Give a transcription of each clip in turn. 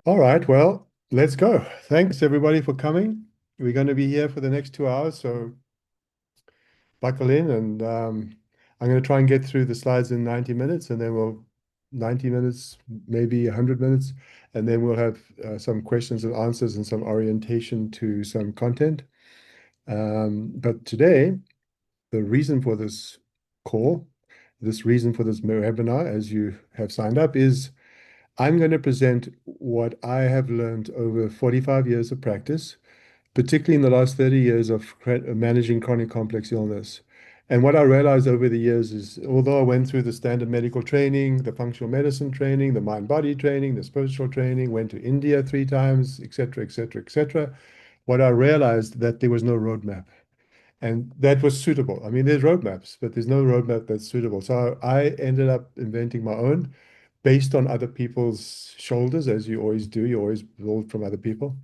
All right, well, let's go. Thanks everybody for coming. We're going to be here for the next 2 hours, so buckle in and I'm going to try and get through the slides in 90 minutes and then we'll 90 minutes, maybe 100 minutes, and then we'll have some questions and answers and some orientation to some content. But today, the reason for this call, this reason for this webinar, as you have signed up, is I'm going to present what I have learned over 45 years of practice, particularly in the last 30 years of managing chronic complex illness. And what I realized over the years is, although I went through the standard medical training, the functional medicine training, the mind-body training, the spiritual training, went to India 3 times, etc., etc., etc., what I realized that there was no roadmap. And that was suitable. I mean, there's roadmaps, but there's no roadmap that's suitable. So I ended up inventing my own based on other people's shoulders, as you always do. You always build from other people.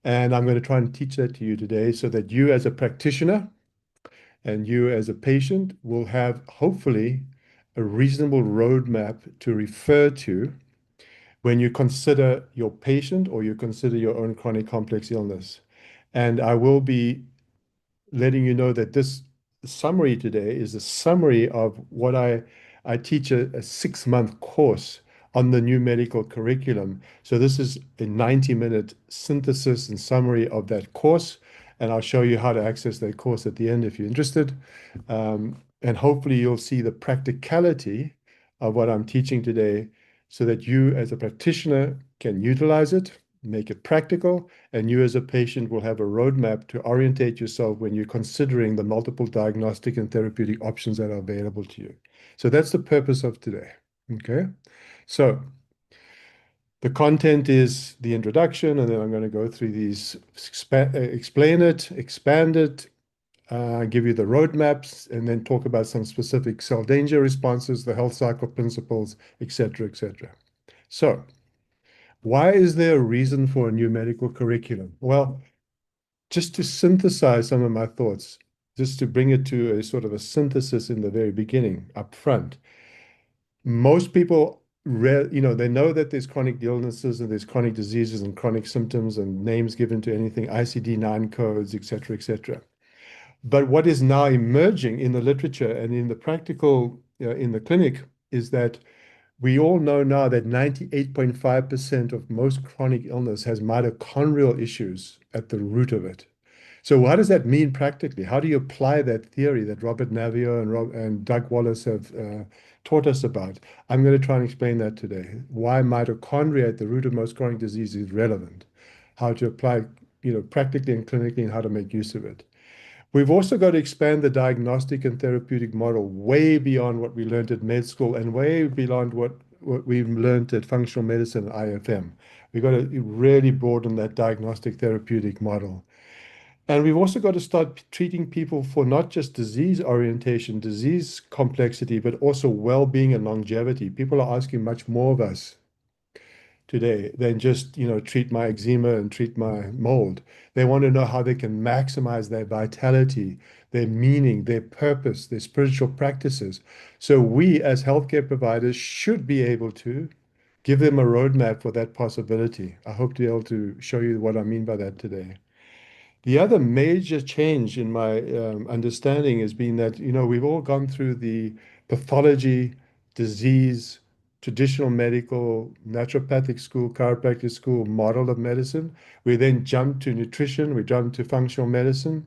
And I'm going to try and teach that to you today so that you, as a practitioner and you, as a patient, will have hopefully a reasonable roadmap to refer to when you consider your patient or you consider your own chronic complex illness. And I will be letting you know that this summary today is a summary of what I teach a 6 month course on the new medical curriculum. So this is a 90-minute synthesis and summary of that course, and I'll show you how to access that course at the end if you're interested. And hopefully you'll see the practicality of what I'm teaching today so that you as a practitioner can utilize it, make it practical, and you as a patient will have a roadmap to orientate yourself when you're considering the multiple diagnostic and therapeutic options that are available to you. So that's the purpose of today. Okay. So the content is the introduction, and then I'm going to go through these, explain it, expand it, give you the roadmaps, and then talk about some specific cell danger responses, the health cycle principles, etc., etc. So why is there a reason for a new medical curriculum? Well, just to synthesize some of my thoughts, just to bring it to a sort of a synthesis in the very beginning, up front. Most people, they know that there's chronic illnesses and there's chronic diseases and chronic symptoms and names given to anything, ICD-9 codes, et cetera, et cetera. But what is now emerging in the literature and in the practical, in the clinic, is that we all know now that 98.5% of most chronic illness has mitochondrial issues at the root of it. So what does that mean practically? How do you apply that theory that Robert Naviaux and Doug Wallace have taught us about? I'm going to try and explain that today. Why mitochondria at the root of most chronic disease is relevant. How to apply, practically and clinically, and how to make use of it. We've also got to expand the diagnostic and therapeutic model way beyond what we learned at med school and way beyond what we've learned at functional medicine and IFM. We've got to really broaden that diagnostic therapeutic model. And we've also got to start treating people for not just disease orientation, disease complexity, but also well-being and longevity. People are asking much more of us today than just, treat my eczema and treat my mold. They want to know how they can maximize their vitality, their meaning, their purpose, their spiritual practices. So we as healthcare providers should be able to give them a roadmap for that possibility. I hope to be able to show you what I mean by that today. The other major change in my understanding has been that, we've all gone through the pathology, disease, traditional medical, naturopathic school, chiropractic school model of medicine. We then jumped to nutrition, we jumped to functional medicine,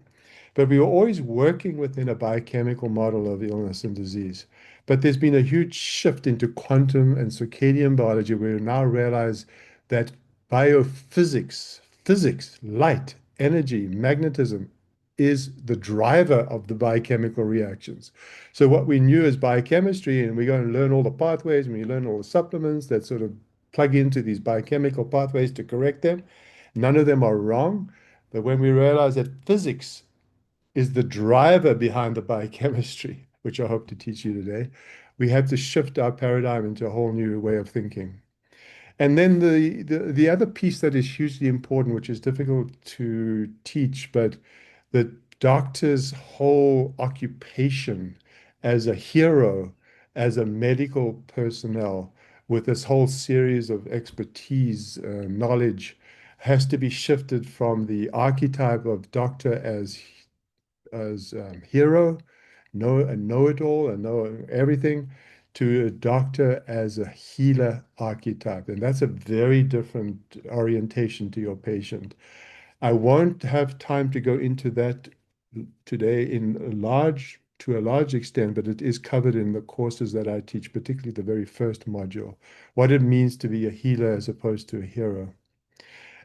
but we were always working within a biochemical model of illness and disease. But there's been a huge shift into quantum and circadian biology where we now realize that biophysics, physics, light, energy, magnetism is the driver of the biochemical reactions. So what we knew as biochemistry, and we go and learn all the pathways, and we learn all the supplements that sort of plug into these biochemical pathways to correct them. None of them are wrong. But when we realize that physics is the driver behind the biochemistry, which I hope to teach you today, we have to shift our paradigm into a whole new way of thinking. And then the other piece that is hugely important, which is difficult to teach, but the doctor's whole occupation as a hero, as a medical personnel, with this whole series of expertise, knowledge, has to be shifted from the archetype of doctor as hero, a know-it-all, and know everything, to a doctor as a healer archetype. And that's a very different orientation to your patient. I won't have time to go into that today to a large extent, but it is covered in the courses that I teach, particularly the very first module, what it means to be a healer as opposed to a hero,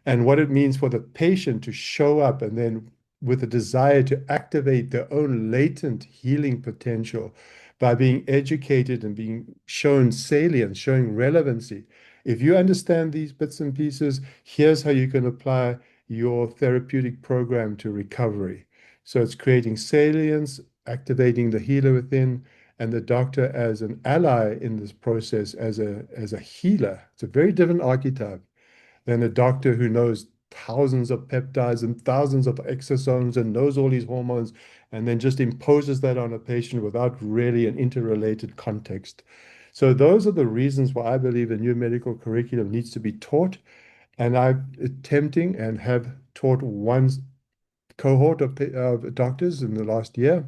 and what it means for the patient to show up and then with a desire to activate their own latent healing potential by being educated and being shown salience, showing relevancy. If you understand these bits and pieces, here's how you can apply your therapeutic program to recovery. So it's creating salience, activating the healer within, and the doctor as an ally in this process, as a healer. It's a very different archetype than a doctor who knows thousands of peptides and thousands of exosomes and knows all these hormones and then just imposes that on a patient without really an interrelated context. So those are the reasons why I believe a new medical curriculum needs to be taught. And I'm attempting and have taught one cohort of doctors in the last year,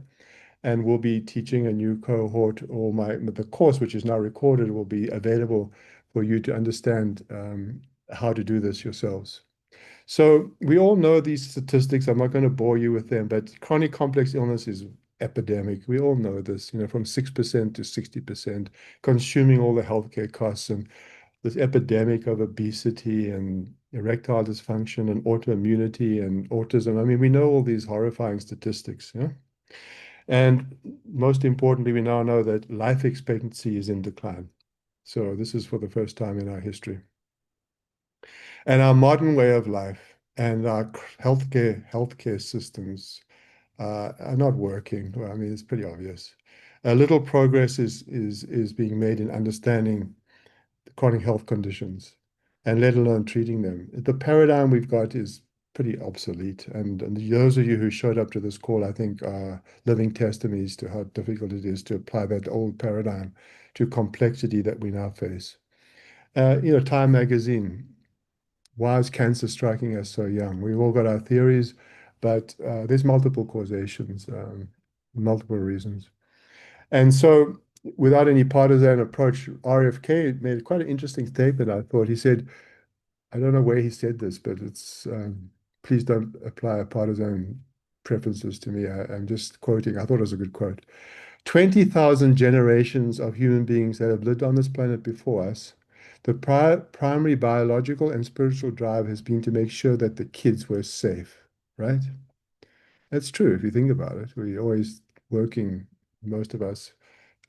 and will be teaching a new cohort, or the course, which is now recorded, will be available for you to understand how to do this yourselves. So we all know these statistics. I'm not going to bore you with them, but chronic complex illness is epidemic. We all know this, from 6% to 60%, consuming all the healthcare costs, and this epidemic of obesity and erectile dysfunction and autoimmunity and autism. I mean, we know all these horrifying statistics, yeah? And most importantly, we now know that life expectancy is in decline. So this is for the first time in our history. And our modern way of life and our healthcare systems are not working. Well, I mean, it's pretty obvious. A little progress is being made in understanding chronic health conditions, and let alone treating them. The paradigm we've got is pretty obsolete. And those of you who showed up to this call, I think, are living testimonies to how difficult it is to apply that old paradigm to complexity that we now face. Time Magazine, why is cancer striking us so young? We've all got our theories, but there's multiple causations, multiple reasons. And so, without any partisan approach, RFK made quite an interesting statement, I thought. He said, I don't know where he said this, but it's please don't apply partisan preferences to me. I'm just quoting. I thought it was a good quote. 20,000 generations of human beings that have lived on this planet before us, the primary biological and spiritual drive has been to make sure that the kids were safe, right? That's true if you think about it. We're always working, most of us,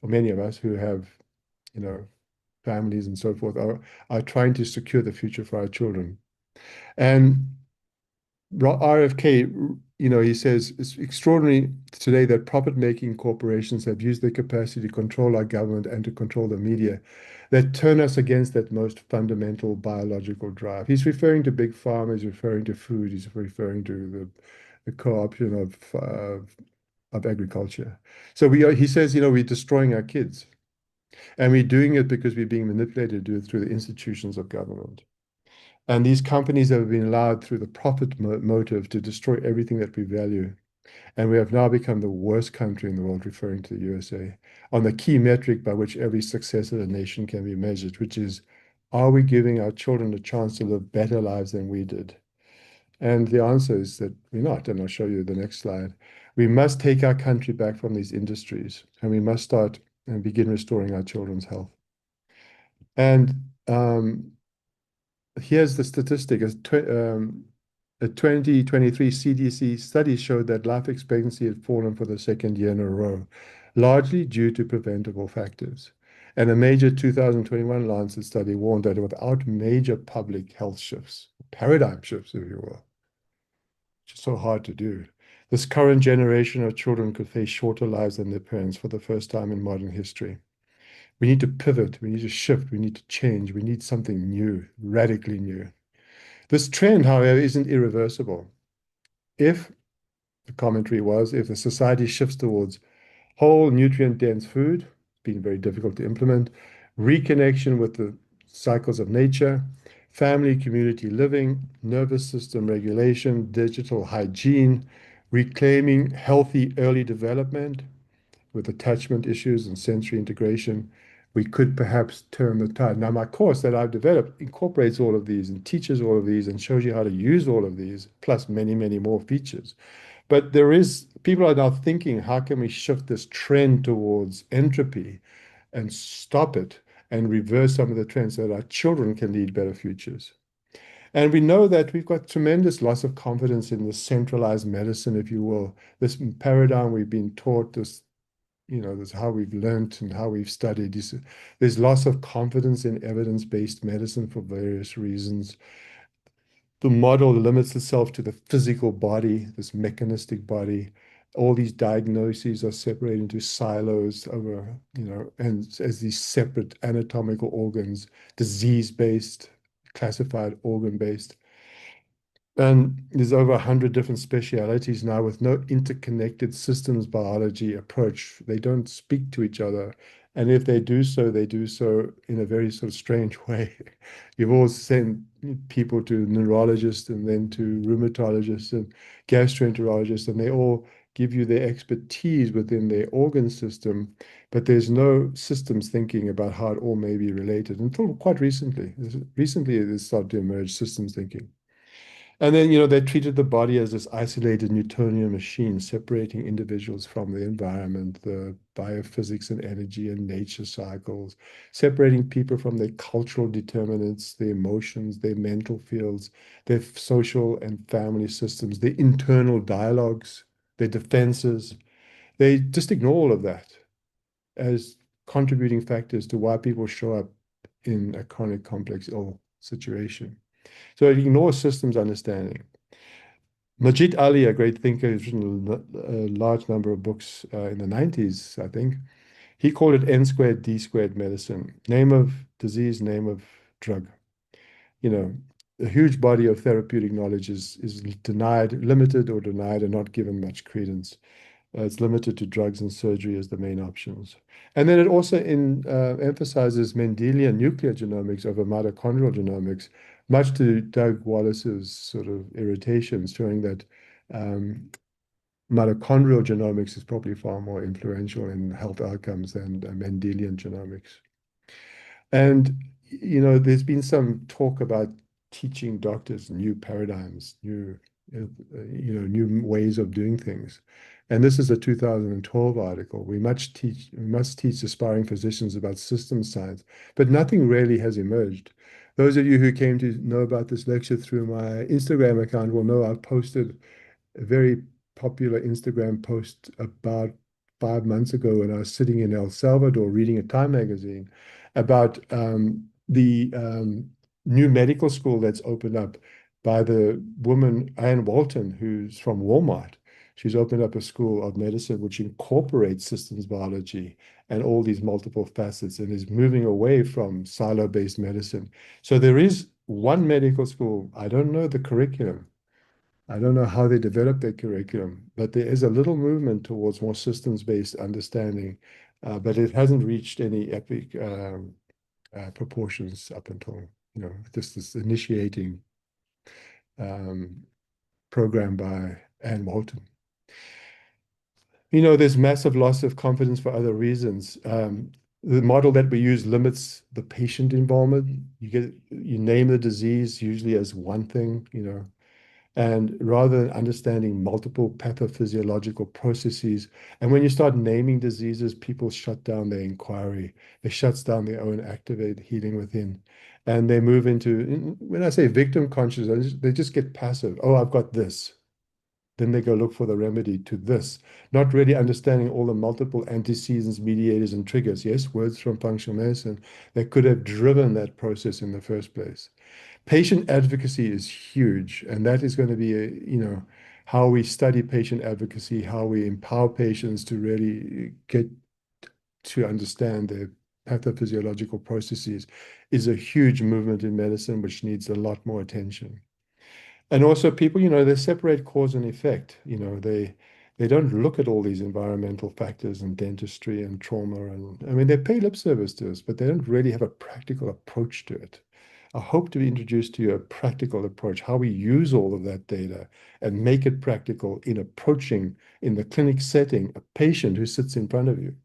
or many of us who have, you know, families and so forth, are trying to secure the future for our children. And RFK, he says it's extraordinary today that profit-making corporations have used their capacity to control our government and to control the media that turn us against that most fundamental biological drive. He's referring to big pharma, he's referring to food, he's referring to the co-option of agriculture. So he says, we're destroying our kids, and we're doing it because we're being manipulated to do it through the institutions of government. And these companies have been allowed through the profit motive to destroy everything that we value. And we have now become the worst country in the world, referring to the USA, on the key metric by which every success of a nation can be measured, which is, are we giving our children a chance to live better lives than we did? And the answer is that we're not. And I'll show you the next slide. We must take our country back from these industries, and we must start and begin restoring our children's health. And here's the statistic. A 2023 CDC study showed that life expectancy had fallen for the second year in a row, largely due to preventable factors. And a major 2021 Lancet study warned that without major public health shifts, paradigm shifts, if you will, which is so hard to do, this current generation of children could face shorter lives than their parents for the first time in modern history. We need to pivot, we need to shift, we need to change, we need something new, radically new. This trend, however, isn't irreversible. If the commentary was, if the society shifts towards whole nutrient-dense food, it's been very difficult to implement, reconnection with the cycles of nature, family community living, nervous system regulation, digital hygiene, reclaiming healthy early development with attachment issues and sensory integration. We could perhaps turn the tide. Now, my course that I've developed incorporates all of these and teaches all of these and shows you how to use all of these, plus many, many more features. But people are now thinking, how can we shift this trend towards entropy and stop it and reverse some of the trends so that our children can lead better futures? And we know that we've got tremendous loss of confidence in this centralized medicine, if you will, this paradigm we've been taught, this is how we've learned and how we've studied. There's loss of confidence in evidence-based medicine for various reasons. The model limits itself to the physical body, this mechanistic body. All these diagnoses are separated into silos and as these separate anatomical organs, disease-based, classified organ-based. And there's over 100 different specialities now with no interconnected systems biology approach. They don't speak to each other. And if they do so in a very sort of strange way. You've always sent people to neurologists and then to rheumatologists and gastroenterologists, and they all give you their expertise within their organ system, but there's no systems thinking about how it all may be related until quite recently. Recently, it started to emerge systems thinking. And then, they treated the body as this isolated Newtonian machine, separating individuals from the environment, the biophysics and energy and nature cycles, separating people from their cultural determinants, their emotions, their mental fields, their social and family systems, their internal dialogues, their defenses. They just ignore all of that as contributing factors to why people show up in a chronic complex ill situation. So it ignores systems understanding. Majid Ali, a great thinker who's written a large number of books in the 90s, I think, he called it N squared, D squared medicine. Name of disease, name of drug. You know, a huge body of therapeutic knowledge is denied, limited or denied, and not given much credence. It's limited to drugs and surgery as the main options. And then it also emphasizes Mendelian nuclear genomics over mitochondrial genomics, much to Doug Wallace's sort of irritation, showing that um, mitochondrial genomics is probably far more influential in health outcomes than Mendelian genomics. And, there's been some talk about teaching doctors new paradigms, new ways of doing things. And this is a 2012 article. We must teach aspiring physicians about systems science, but nothing really has emerged. Those of you who came to know about this lecture through my Instagram account will know I've posted a very popular Instagram post about 5 months ago when I was sitting in El Salvador reading a Time magazine about the new medical school that's opened up by the woman, Ann Walton, who's from Walmart. She's opened up a school of medicine which incorporates systems biology and all these multiple facets and is moving away from silo-based medicine. So there is one medical school. I don't know the curriculum. I don't know how they develop their curriculum, but there is a little movement towards more systems-based understanding, but it hasn't reached any epic proportions up until, just this initiating um, program by Ann Walton. There's massive loss of confidence for other reasons. The model that we use limits the patient involvement. You name the disease usually as one thing, and rather than understanding multiple pathophysiological processes. And when you start naming diseases, people shut down their inquiry. They shut down their own activate healing within. And they move into, when I say victim consciousness, they just get passive. Oh, I've got this. Then they go look for the remedy to this, not really understanding all the multiple antecedents, mediators, and triggers. Yes, words from functional medicine that could have driven that process in the first place. Patient advocacy is huge, and that is going to be how we study patient advocacy, how we empower patients to really get to understand their pathophysiological processes is a huge movement in medicine which needs a lot more attention. And also people, they separate cause and effect. They don't look at all these environmental factors and dentistry and trauma. And I mean, they pay lip service to us, but they don't really have a practical approach to it. I hope to introduce to you a practical approach, how we use all of that data and make it practical in approaching in the clinic setting a patient who sits in front of you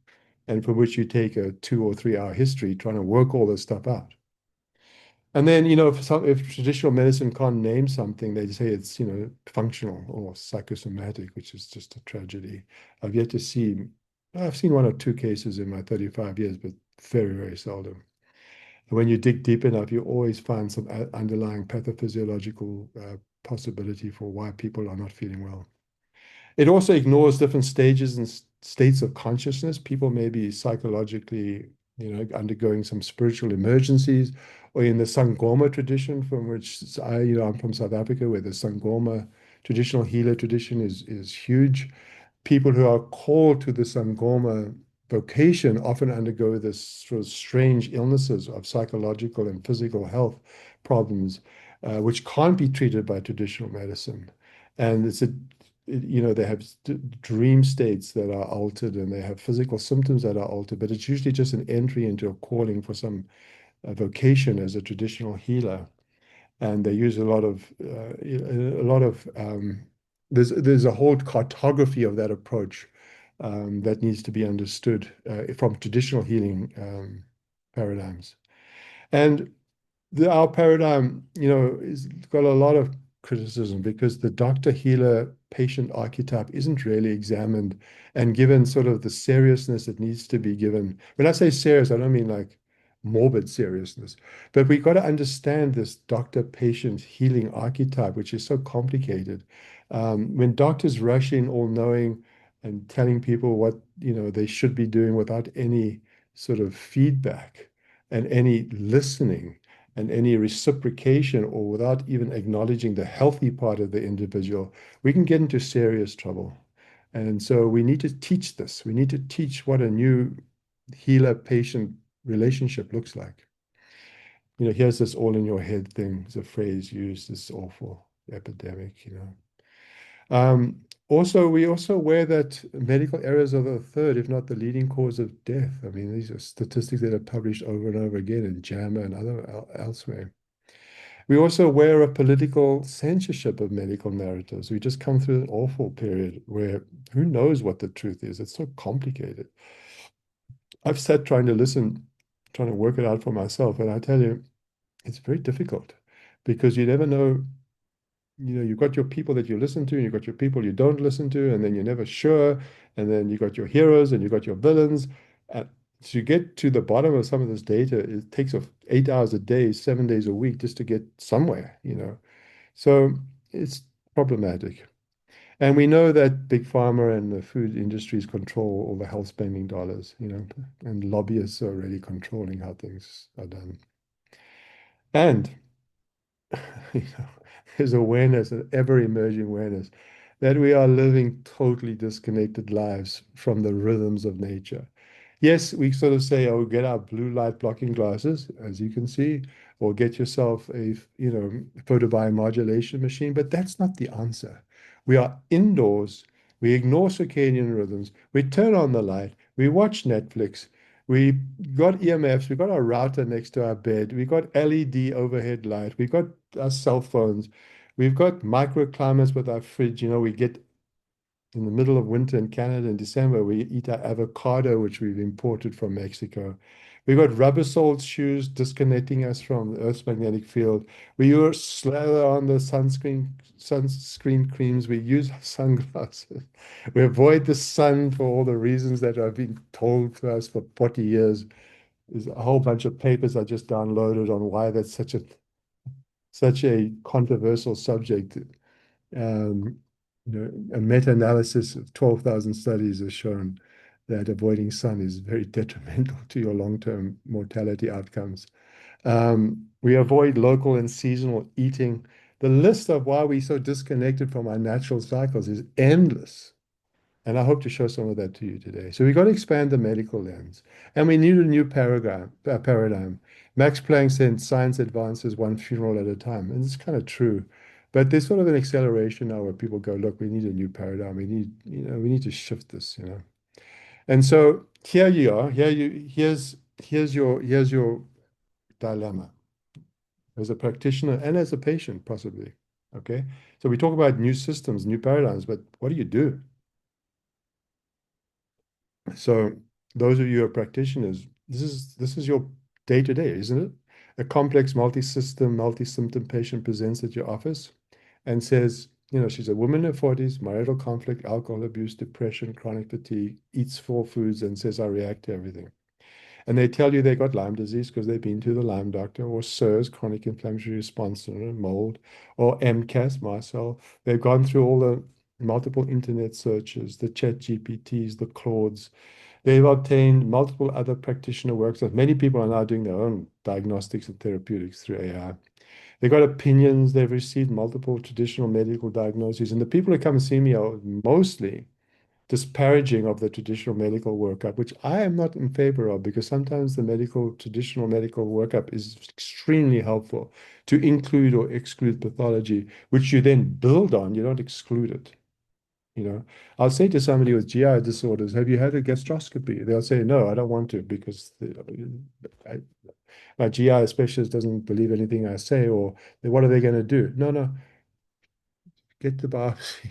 and for which you take a 2 or 3 hour history trying to work all this stuff out. And then, if traditional medicine can't name something, they say it's, functional or psychosomatic, which is just a tragedy. I've yet to see, I've seen 1 or 2 cases in my 35 years, but very, very seldom. And when you dig deep enough, you always find some underlying pathophysiological possibility for why people are not feeling well. It also ignores different stages and states of consciousness. People may be psychologically, undergoing some spiritual emergencies, or in the Sangoma tradition, from which I'm from South Africa, where the Sangoma traditional healer tradition is huge. People who are called to the Sangoma vocation often undergo this sort of strange illnesses of psychological and physical health problems, which can't be treated by traditional medicine. And they have dream states that are altered and they have physical symptoms that are altered, but it's usually just an entry into a calling for some vocation as a traditional healer. And they use there's a whole cartography of that approach that needs to be understood from traditional healing paradigms. And our paradigm, is got a lot of criticism because the doctor healer patient archetype isn't really examined and given sort of the seriousness that needs to be given. When I say serious, I don't mean like morbid seriousness, but we got to understand this doctor patient healing archetype, which is so complicated. When doctors rush in all knowing and telling people what they should be doing without any sort of feedback and any listening and any reciprocation, or without even acknowledging the healthy part of the individual, we can get into serious trouble. And so we need to teach this. We need to teach what a new healer-patient relationship looks like. Here's this all in your head thing. It's a phrase used, this awful epidemic. Also, we also aware that medical errors are the third, if not the leading cause of death. I mean, these are statistics that are published over and over again in JAMA and elsewhere. We're also aware of political censorship of medical narratives. We just come through an awful period where who knows what the truth is? It's so complicated. I've sat trying to listen, trying to work it out for myself, and I tell you, it's very difficult because you never know. You've got your people that you listen to, and you've got your people you don't listen to, and then you're never sure. And then you've got your heroes and you've got your villains. And to get to the bottom of some of this data, it takes 8 hours a day, 7 days a week just to get somewhere. So it's problematic. And we know that big pharma and the food industries control all the health spending dollars, and lobbyists are really controlling how things are done. And you know, there's awareness, an ever-emerging awareness that we are living totally disconnected lives from the rhythms of nature. Yes, we sort of say, oh, get our blue light blocking glasses, as you can see, or get yourself a photobiomodulation machine, but that's not the answer. We are indoors, we ignore circadian rhythms, we turn on the light, we watch Netflix, we got EMFs, we got our router next to our bed, we got LED overhead light, we got our cell phones, we've got microclimates with our fridge. We get in the middle of winter in Canada in December, we eat our avocado, which we've imported from Mexico. We've got rubber soled shoes disconnecting us from the Earth's magnetic field. We use slather on the sunscreen creams. We use sunglasses. We avoid the sun for all the reasons that have been told to us for 40 years. There's a whole bunch of papers I just downloaded on why that's such a controversial subject. Um, a meta-analysis of 12,000 studies has shown that avoiding sun is very detrimental to your long-term mortality outcomes. We avoid local and seasonal eating. The list of why we're so disconnected from our natural cycles is endless. And I hope to show some of that to you today. So we've got to expand the medical lens. And we need a new paradigm. Max Planck said science advances one funeral at a time. And it's kind of true. But there's sort of an acceleration now where people go, look, we need a new paradigm. We need to shift this. And so here you are. Here's your dilemma as a practitioner and as a patient, possibly. Okay. So we talk about new systems, new paradigms, but what do you do? So those of you who are practitioners, this is your day to day, isn't it? A complex multi-system, multi-symptom patient presents at your office and says, she's a woman in her 40s, marital conflict, alcohol abuse, depression, chronic fatigue, eats four foods and says, I react to everything. And they tell you they got Lyme disease because they've been to the Lyme doctor, or SIRS, chronic inflammatory response syndrome, mold, or MCAS, mast cell. They've gone through all the multiple internet searches, the chat GPTs, the Claudes. They've obtained multiple other practitioner works. Many people are now doing their own diagnostics and therapeutics through AI. They've got opinions. They've received multiple traditional medical diagnoses. And the people who come and see me are mostly disparaging of the traditional medical workup, which I am not in favor of because sometimes the traditional medical workup is extremely helpful to include or exclude pathology, which you then build on. You don't exclude it. I'll say to somebody with GI disorders, have you had a gastroscopy? They'll say, no, I don't want to because I, my GI specialist doesn't believe anything I say, or what are they going to do? No, no, get the biopsy.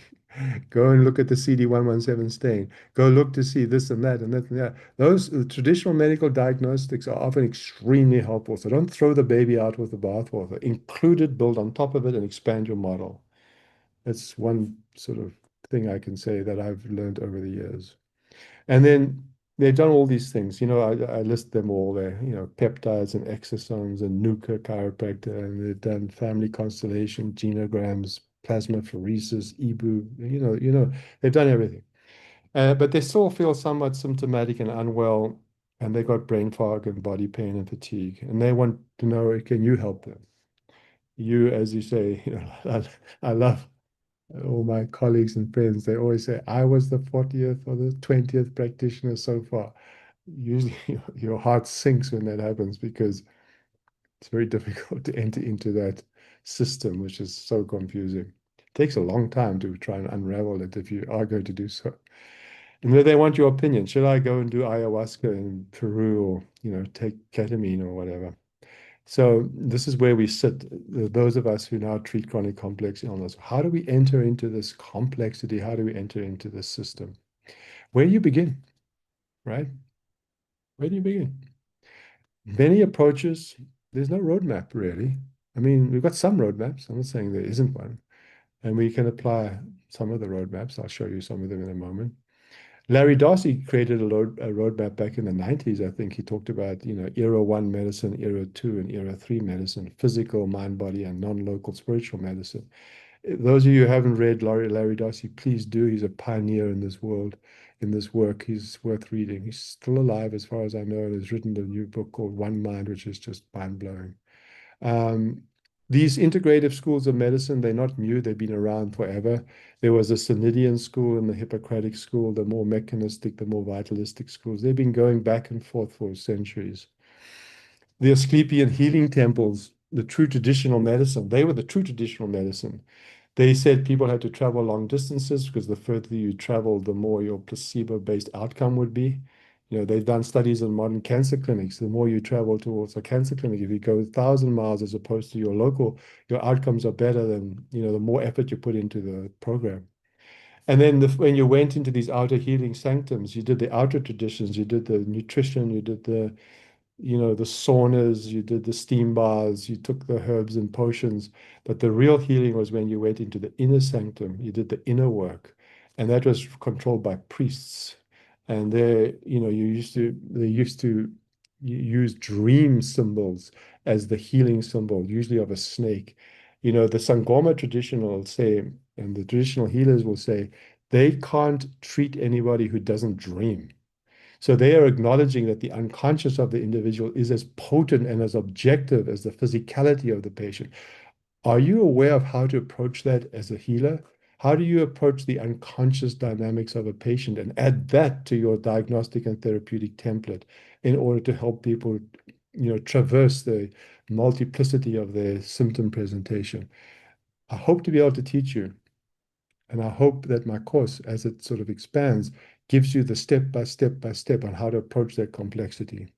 Go and look at the CD117 stain. Go look to see this and that and that and that. Those traditional medical diagnostics are often extremely helpful. So don't throw the baby out with the bathwater. Include it, build on top of it, and expand your model. That's one sort of thing I can say that I've learned over the years. And then they've done all these things. I list them all there. Peptides and exosomes and Nuka chiropractor, and they've done family constellation, genograms, plasmapheresis, EBU. They've done everything. But they still feel somewhat symptomatic and unwell, and they got brain fog and body pain and fatigue. And they want to know, can you help them? You, as you say, I love all my colleagues and friends, they always say, I was the 40th or the 20th practitioner so far. Usually your heart sinks when that happens because it's very difficult to enter into that system, which is so confusing. It takes a long time to try and unravel it if you are going to do so. And then they want your opinion. Should I go and do ayahuasca in Peru or, take ketamine or whatever? So this is where we sit, those of us who now treat chronic complex illness. How do we enter into this complexity? How do we enter into this system? Where do you begin, right? Where do you begin? Many approaches, there's no roadmap really. I mean, we've got some roadmaps. I'm not saying there isn't one. And we can apply some of the roadmaps. I'll show you some of them in a moment. Larry Darcy created a roadmap back in the 90s. I think he talked about, era one medicine, era two, and era three medicine, physical, mind, body, and non-local spiritual medicine. Those of you who haven't read Larry Darcy, please do. He's a pioneer in this world, in this work. He's worth reading. He's still alive, as far as I know, and has written a new book called One Mind, which is just mind-blowing. Um, these integrative schools of medicine, they're not new, they've been around forever. There was a Sinidian school and the Hippocratic school, the more mechanistic, the more vitalistic schools. They've been going back and forth for centuries. The Asclepian healing temples, the true traditional medicine, they were the true traditional medicine. They said people had to travel long distances because the further you travel, the more your placebo-based outcome would be. They've done studies in modern cancer clinics. The more you travel towards a cancer clinic, if you go 1,000 miles as opposed to your local, your outcomes are better than, the more effort you put into the program. And then when you went into these outer healing sanctums, you did the outer traditions, you did the nutrition, you did the saunas, you did the steam baths, you took the herbs and potions. But the real healing was when you went into the inner sanctum, you did the inner work. And that was controlled by priests. And they used to use dream symbols as the healing symbol, usually of a snake. The Sangoma tradition will say, and the traditional healers will say, they can't treat anybody who doesn't dream. So they are acknowledging that the unconscious of the individual is as potent and as objective as the physicality of the patient. Are you aware of how to approach that as a healer? How do you approach the unconscious dynamics of a patient and add that to your diagnostic and therapeutic template in order to help people, traverse the multiplicity of their symptom presentation? I hope to be able to teach you, and I hope that my course, as it sort of expands, gives you the step by step by step on how to approach that complexity.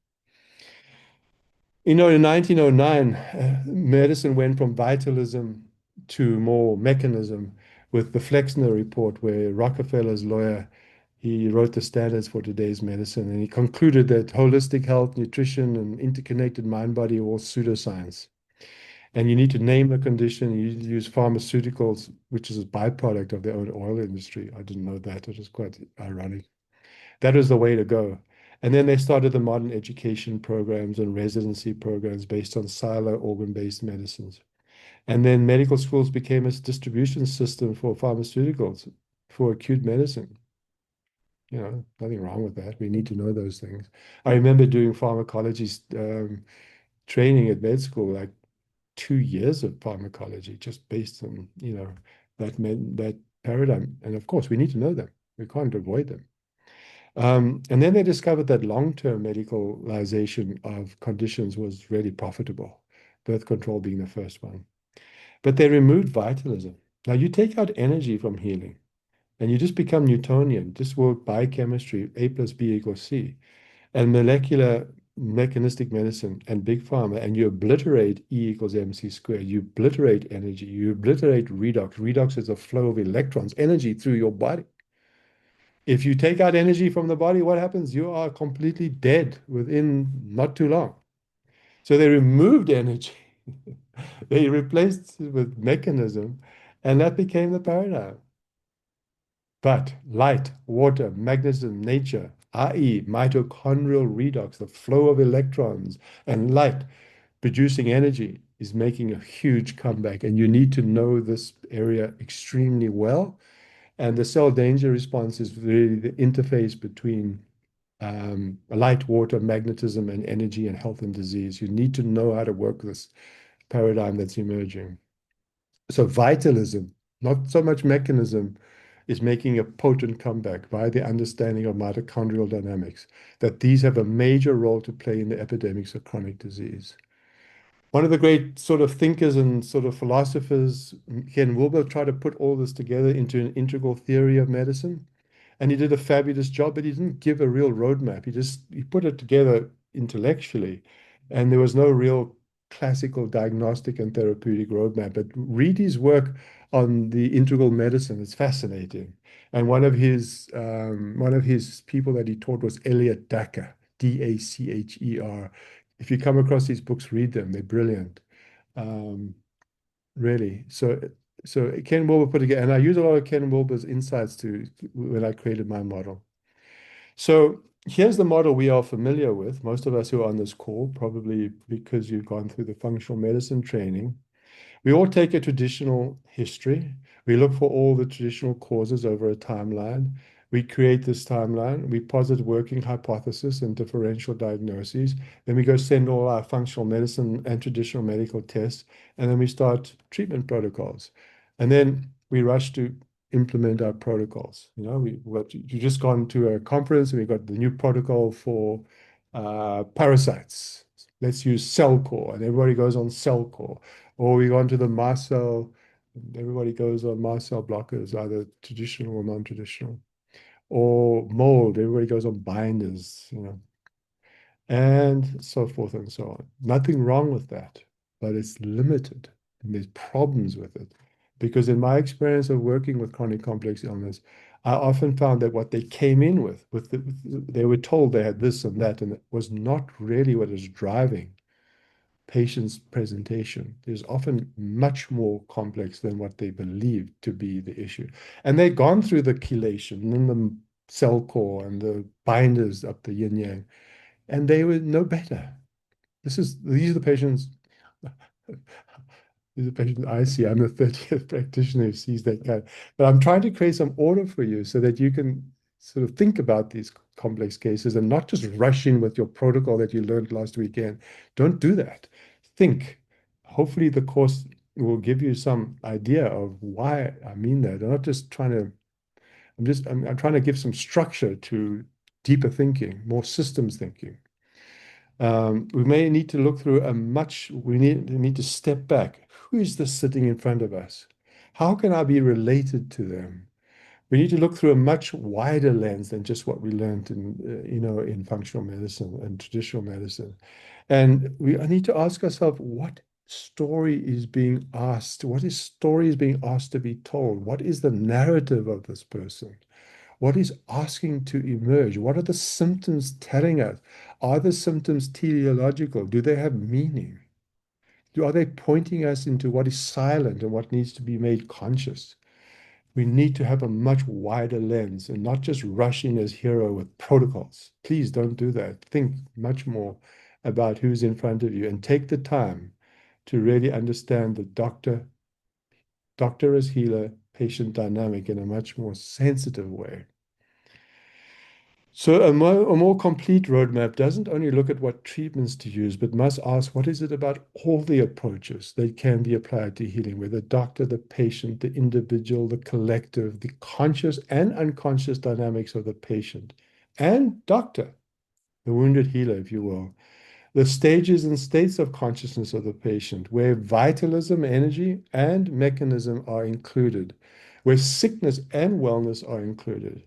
In 1909, medicine went from vitalism to more mechanism with the Flexner report, where Rockefeller's lawyer, he wrote the standards for today's medicine, and he concluded that holistic health, nutrition, and interconnected mind-body are all pseudoscience. And you need to name the condition. You need to use pharmaceuticals, which is a byproduct of their own oil industry. I didn't know that. It was quite ironic. That was the way to go. And then they started the modern education programs and residency programs based on silo organ-based medicines. And then medical schools became a distribution system for pharmaceuticals, for acute medicine. Nothing wrong with that. We need to know those things. I remember doing pharmacology training at med school, like 2 years of pharmacology, just based on, that paradigm. And of course, we need to know them. We can't avoid them. And then they discovered that long-term medicalization of conditions was really profitable, birth control being the first one. But they removed vitalism. Now you take out energy from healing and you just become Newtonian, just work biochemistry, A plus B equals C, and molecular mechanistic medicine and big pharma, and you obliterate E equals MC squared. You obliterate energy. You obliterate redox. Redox is a flow of electrons, energy through your body. If you take out energy from the body, what happens? You are completely dead within not too long. So they removed energy. They replaced it with mechanism, and that became the paradigm. But light, water, magnetism, nature, i.e., mitochondrial redox, the flow of electrons and light producing energy, is making a huge comeback. And you need to know this area extremely well. And the cell danger response is really the interface between light, water, magnetism, and energy and health and disease. You need to know how to work this paradigm that's emerging. So vitalism, not so much mechanism, is making a potent comeback via the understanding of mitochondrial dynamics, that these have a major role to play in the epidemics of chronic disease. One of the great sort of thinkers and sort of philosophers, Ken Wilber, tried to put all this together into an integral theory of medicine. And he did a fabulous job, but he didn't give a real roadmap. He put it together intellectually, and there was no real classical diagnostic and therapeutic roadmap. But read his work on the integral medicine. It's fascinating. And one of his people that he taught was Elliot Dacher, Dacher. If you come across these books, read them. They're brilliant. Um, Really. So Ken Wilber put together, and I use a lot of Ken Wilber's insights when I created my model. So here's the model we are familiar with, most of us who are on this call, probably because you've gone through the functional medicine training. We all take a traditional history. We look for all the traditional causes over a timeline. We create this timeline. We posit working hypothesis and differential diagnoses. Then we go send all our functional medicine and traditional medical tests. And then we start treatment protocols. And then we rush to implement our protocols. You just gone to a conference and we got the new protocol for parasites. Let's use CellCore, and everybody goes on CellCore. Or we go into the mast cell, everybody goes on mast cell blockers, either traditional or non-traditional. Or mold, everybody goes on binders, and so forth and so on. Nothing wrong with that, but it's limited. And there's problems with it. Because in my experience of working with chronic complex illness, I often found that what they came in they were told they had this and that, and it was not really what is driving patient's presentation is often much more complex than what they believe to be the issue. And they've gone through the chelation and the CellCore and the binders up the yin yang, and they were no better. These are the patients. These are patients I see. I'm the 30th practitioner who sees that guy. But I'm trying to create some order for you so that you can sort of think about these complex cases and not just rush in with your protocol that you learned last weekend. Don't do that. Think. Hopefully, the course will give you some idea of why I mean that. I'm not just trying to, I'm trying to give some structure to deeper thinking, more systems thinking. We may need to look through we need to step back. Who is this sitting in front of us? How can I be related to them? We need to look through a much wider lens than just what we learned in, in functional medicine and traditional medicine. And I need to ask ourselves, what story is being asked? What is story is being asked to be told? What is the narrative of this person? What is asking to emerge? What are the symptoms telling us? Are the symptoms teleological? Do they have meaning? Are they pointing us into what is silent and what needs to be made conscious? We need to have a much wider lens and not just rush in as hero with protocols. Please don't do that. Think much more about who's in front of you and take the time to really understand the doctor as healer, patient dynamic in a much more sensitive way. So a more complete roadmap doesn't only look at what treatments to use, but must ask what is it about all the approaches that can be applied to healing, where the doctor, the patient, the individual, the collective, the conscious and unconscious dynamics of the patient and doctor, the wounded healer, if you will, the stages and states of consciousness of the patient, where vitalism, energy, and mechanism are included, where sickness and wellness are included.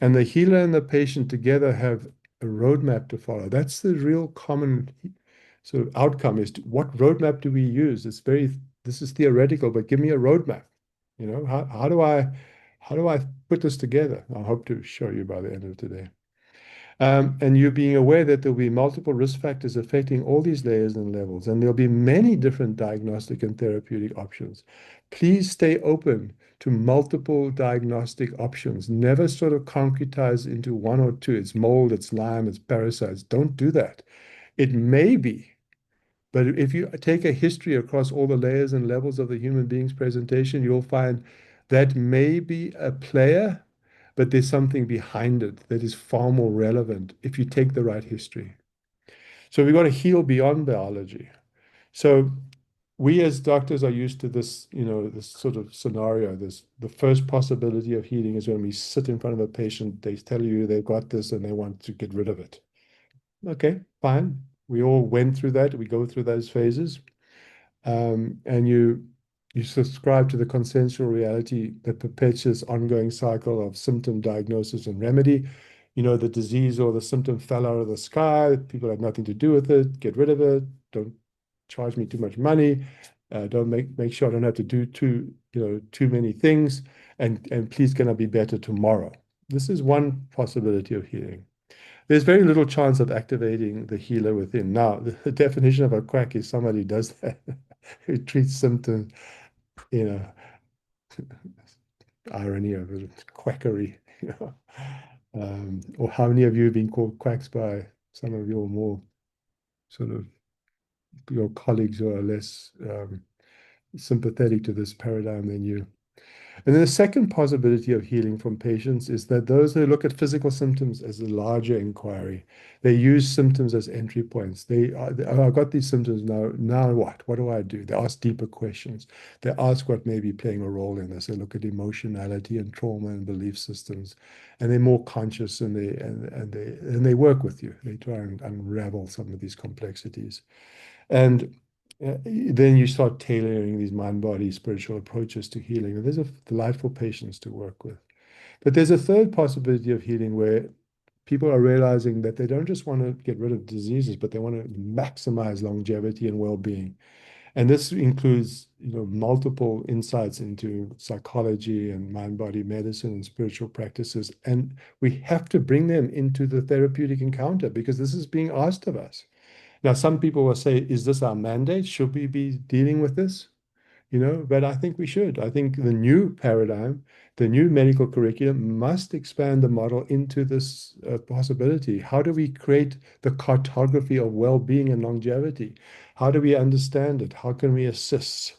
And the healer and the patient together have a roadmap to follow. That's the real common sort of outcome is what roadmap do we use? This is theoretical, but give me a roadmap. How do I put this together? I hope to show you by the end of today. And you being aware that there'll be multiple risk factors affecting all these layers and levels, and there'll be many different diagnostic and therapeutic options. Please stay open to multiple diagnostic options. Never sort of concretize into one or two. It's mold, it's Lyme, it's parasites. Don't do that. It may be, but if you take a history across all the layers and levels of the human being's presentation, you'll find that may be a player, but there's something behind it that is far more relevant if you take the right history. So we've got to heal beyond biology. So we as doctors are used to this, this sort of scenario. The first possibility of healing is when we sit in front of a patient, they tell you they've got this and they want to get rid of it. Okay, fine. We all went through that. We go through those phases. And you subscribe to the consensual reality that perpetuates ongoing cycle of symptom diagnosis and remedy. The disease or the symptom fell out of the sky. People had nothing to do with it. Get rid of it. Don't charge me too much money. Don't make sure I don't have to do too many things. And please, can I be better tomorrow? This is one possibility of healing. There's very little chance of activating the healer within. Now, the definition of a quack is somebody who does that, who treats symptoms, you know, irony of it, quackery. Or how many of you have been called quacks by some of your more sort of your colleagues who are less sympathetic to this paradigm than you? And then the second possibility of healing from patients is that those who look at physical symptoms as a larger inquiry, they use symptoms as entry points. I've got these symptoms now. Now what? What do I do? They ask deeper questions. They ask what may be playing a role in this. They look at emotionality and trauma and belief systems, and they're more conscious and they work with you. They try and unravel some of these complexities. And then you start tailoring these mind body spiritual approaches to healing. And there's a delightful patience to work with. But there's a third possibility of healing where people are realizing that they don't just want to get rid of diseases, but they want to maximize longevity and well-being. And this includes, multiple insights into psychology and mind-body medicine and spiritual practices. And we have to bring them into the therapeutic encounter because this is being asked of us. Now, some people will say, is this our mandate? Should we be dealing with this? But I think we should. I think the new paradigm, the new medical curriculum must expand the model into this possibility. How do we create the cartography of well-being and longevity? How do we understand it? How can we assist?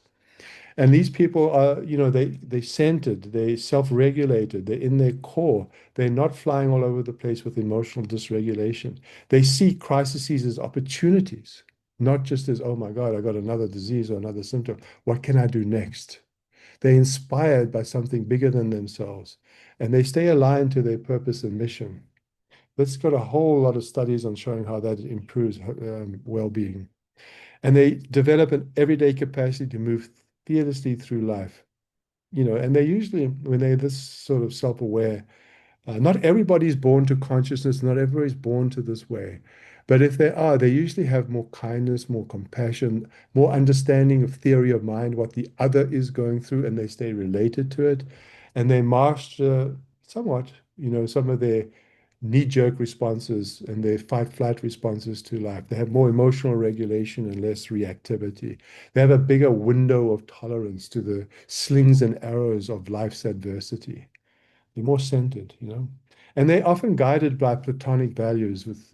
And these people are, they centered, they self-regulated, they're in their core. They're not flying all over the place with emotional dysregulation. They see crises as opportunities, not just as, oh my God, I got another disease or another symptom. What can I do next? They're inspired by something bigger than themselves, and they stay aligned to their purpose and mission. That's got a whole lot of studies on showing how that improves well-being. And they develop an everyday capacity to move fearlessly through life. and they usually, when they're this sort of self-aware, not everybody's born to consciousness, not everybody's born to this way. But if they are, they usually have more kindness, more compassion, more understanding of theory of mind, what the other is going through, and they stay related to it. And they master somewhat, some of their knee-jerk responses and their fight-flight responses to life. They have more emotional regulation and less reactivity. They have a bigger window of tolerance to the slings and arrows of life's adversity. They're more centered. And they're often guided by Platonic values with,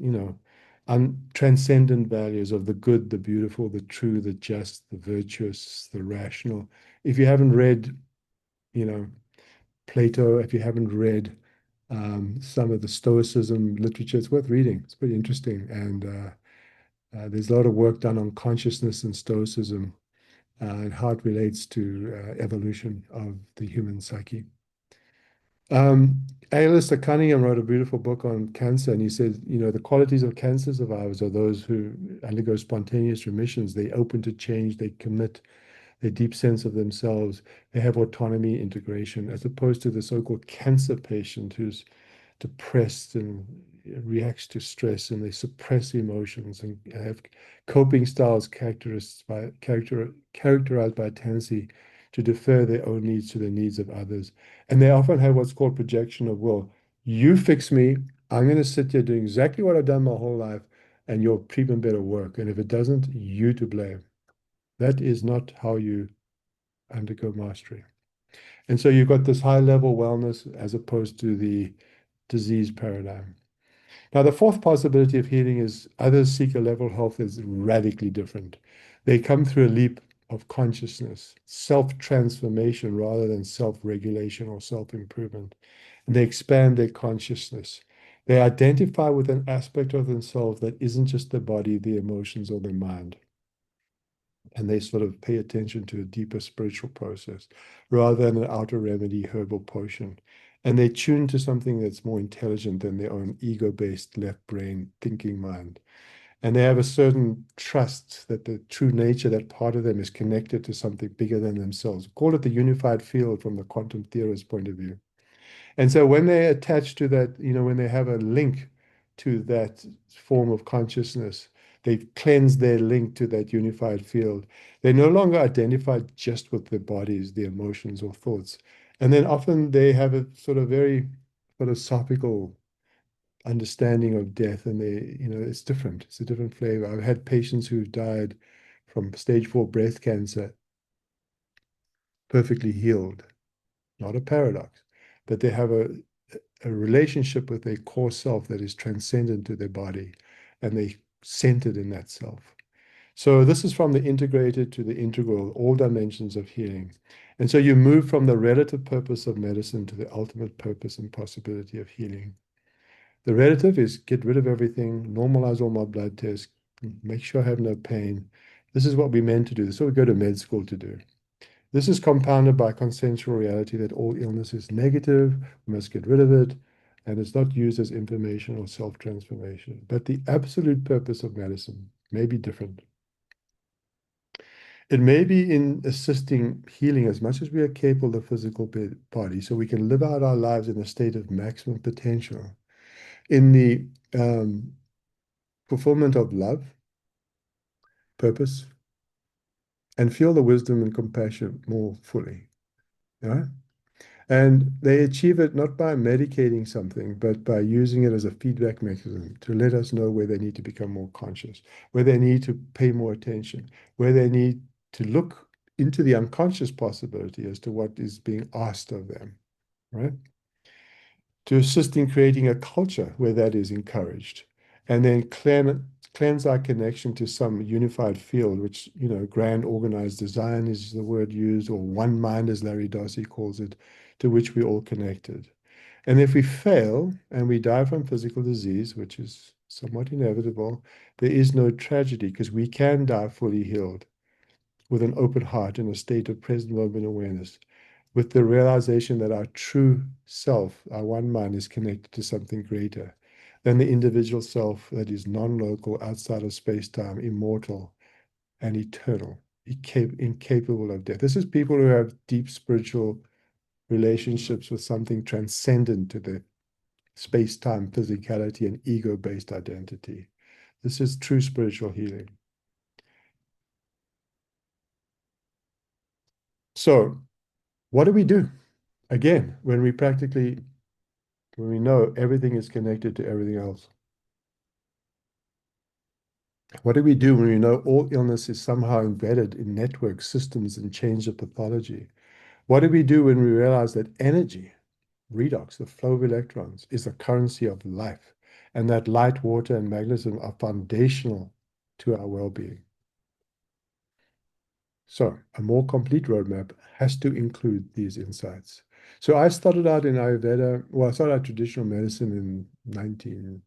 transcendent values of the good, the beautiful, the true, the just, the virtuous, the rational. If you haven't read, you know, Plato, if you haven't read some of the Stoicism literature, it's worth reading. It's pretty interesting. And there's a lot of work done on consciousness and Stoicism and how it relates to evolution of the human psyche. Alistair Cunningham wrote a beautiful book on cancer, and he said, the qualities of cancer survivors are those who undergo spontaneous remissions. They open to change, they commit, their deep sense of themselves, they have autonomy, integration, as opposed to the so-called cancer patient who's depressed and reacts to stress and they suppress emotions and have coping styles characterized by a tendency to defer their own needs to the needs of others. And they often have what's called projection of will. You fix me, I'm going to sit here doing exactly what I've done my whole life, and your treatment better work. And if it doesn't, you to blame. That is not how you undergo mastery. And so you've got this high level wellness as opposed to the disease paradigm. Now, the fourth possibility of healing is others seek a level of health that's radically different. They come through a leap of consciousness, self-transformation rather than self-regulation or self-improvement. And they expand their consciousness. They identify with an aspect of themselves that isn't just the body, the emotions, or the mind. And they sort of pay attention to a deeper spiritual process rather than an outer remedy herbal potion. And they tune to something that's more intelligent than their own ego-based left brain thinking mind. And they have a certain trust that the true nature, that part of them is connected to something bigger than themselves. Call it the unified field from the quantum theorist point of view. And so when they attach to that, when they have a link to that form of consciousness, they've cleansed their link to that unified field. They no longer identify just with their bodies, the emotions or thoughts. And then often they have a sort of very philosophical understanding of death, and it's different. It's a different flavor. I've had patients who've died from stage 4 breast cancer perfectly healed, not a paradox, but they have a relationship with their core self that is transcendent to their body, and they centered in that self. So this is from the integrated to the integral, all dimensions of healing. And so you move from the relative purpose of medicine to the ultimate purpose and possibility of healing. The relative is get rid of everything, normalize all my blood tests, make sure I have no pain. This is what we're meant to do. This is what we go to med school to do. This is compounded by consensual reality that all illness is negative, we must get rid of it, and it's not used as information or self-transformation. But the absolute purpose of medicine may be different. It may be in assisting healing as much as we are capable of the physical body, so we can live out our lives in a state of maximum potential. In the fulfillment of love, purpose, and feel the wisdom and compassion more fully. Yeah? And they achieve it not by medicating something, but by using it as a feedback mechanism to let us know where they need to become more conscious, where they need to pay more attention, where they need to look into the unconscious possibility as to what is being asked of them, right? To assist in creating a culture where that is encouraged, and then cleanse our connection to some unified field, which, grand organized design is the word used, or one mind, as Larry Dossey calls it, to which we're all connected. And if we fail and we die from physical disease, which is somewhat inevitable, there is no tragedy because we can die fully healed with an open heart in a state of present moment awareness, with the realization that our true self, our one mind, is connected to something greater than the individual self that is non-local, outside of space-time, immortal, and eternal. incapable of death. This is people who have deep spiritual relationships with something transcendent to their space-time physicality and ego-based identity. This is true spiritual healing. So, what do we do? Again, when we know everything is connected to everything else. What do we do when we know all illness is somehow embedded in network systems and change of pathology? What do we do when we realize that energy, redox, the flow of electrons, is the currency of life, and that light, water, and magnetism are foundational to our well-being? So, a more complete roadmap has to include these insights. So, I started out in Ayurveda. Well, I started out traditional medicine in 19,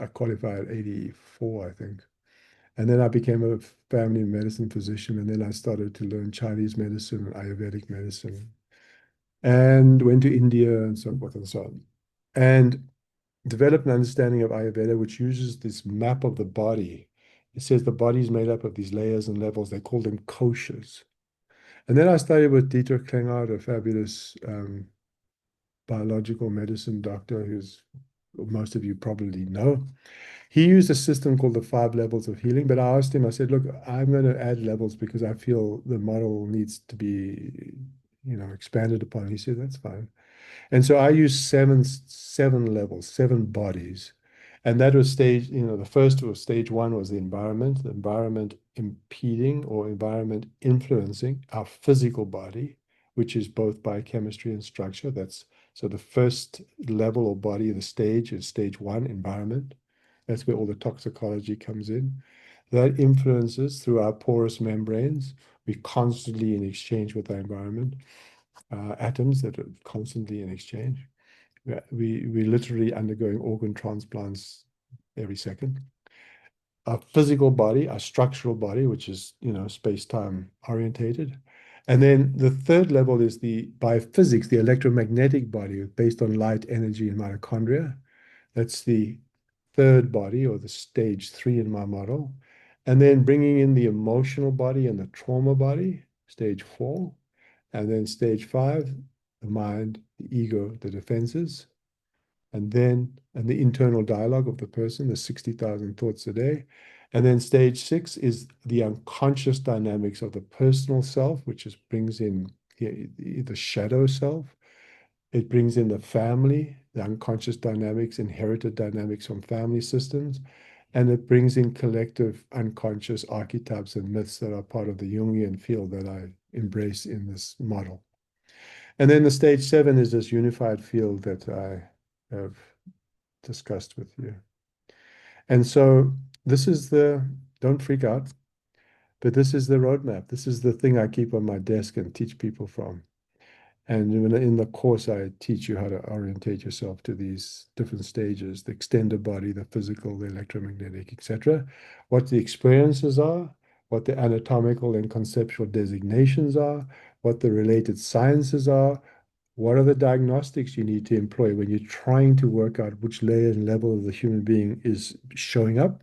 I qualified at 84, I think. And then I became a family medicine physician. And then I started to learn Chinese medicine and Ayurvedic medicine and went to India and so forth and so on. And developed an understanding of Ayurveda, which uses this map of the body. It says the body is made up of these layers and levels. They call them koshas. And then I studied with Dieter Klinghardt, a fabulous biological medicine doctor who's most of you probably know. He used a system called the 5 levels of healing, but I asked him, I said, look, I'm going to add levels because I feel the model needs to be, expanded upon. He said, that's fine. And so I used seven levels, 7 bodies. And that was the first was stage 1 was the environment impeding or environment influencing our physical body, which is both biochemistry and structure. So the first level or body of the stage is stage 1, environment. That's where all the toxicology comes in. That influences through our porous membranes. We're constantly in exchange with our environment, atoms that are constantly in exchange. We literally undergoing organ transplants every second. Our physical body, our structural body, which is, space-time orientated. And then the third level is the biophysics, the electromagnetic body based on light, energy, and mitochondria. That's the third body or the stage 3 in my model. And then bringing in the emotional body and the trauma body, stage 4. And then stage 5, the mind, the ego, the defenses. And the internal dialogue of the person, the 60,000 thoughts a day. And then stage 6 is the unconscious dynamics of the personal self, which brings in the shadow self. It brings in the family, the unconscious dynamics, inherited dynamics from family systems, and it brings in collective unconscious archetypes and myths that are part of the Jungian field that I embrace in this model. And then the stage 7 is this unified field that I have discussed with you. And so this is don't freak out, but this is the roadmap. This is the thing I keep on my desk and teach people from. And in the course, I teach you how to orientate yourself to these different stages, the extended body, the physical, the electromagnetic, etc. What the experiences are, what the anatomical and conceptual designations are, what the related sciences are, what are the diagnostics you need to employ when you're trying to work out which layer and level of the human being is showing up,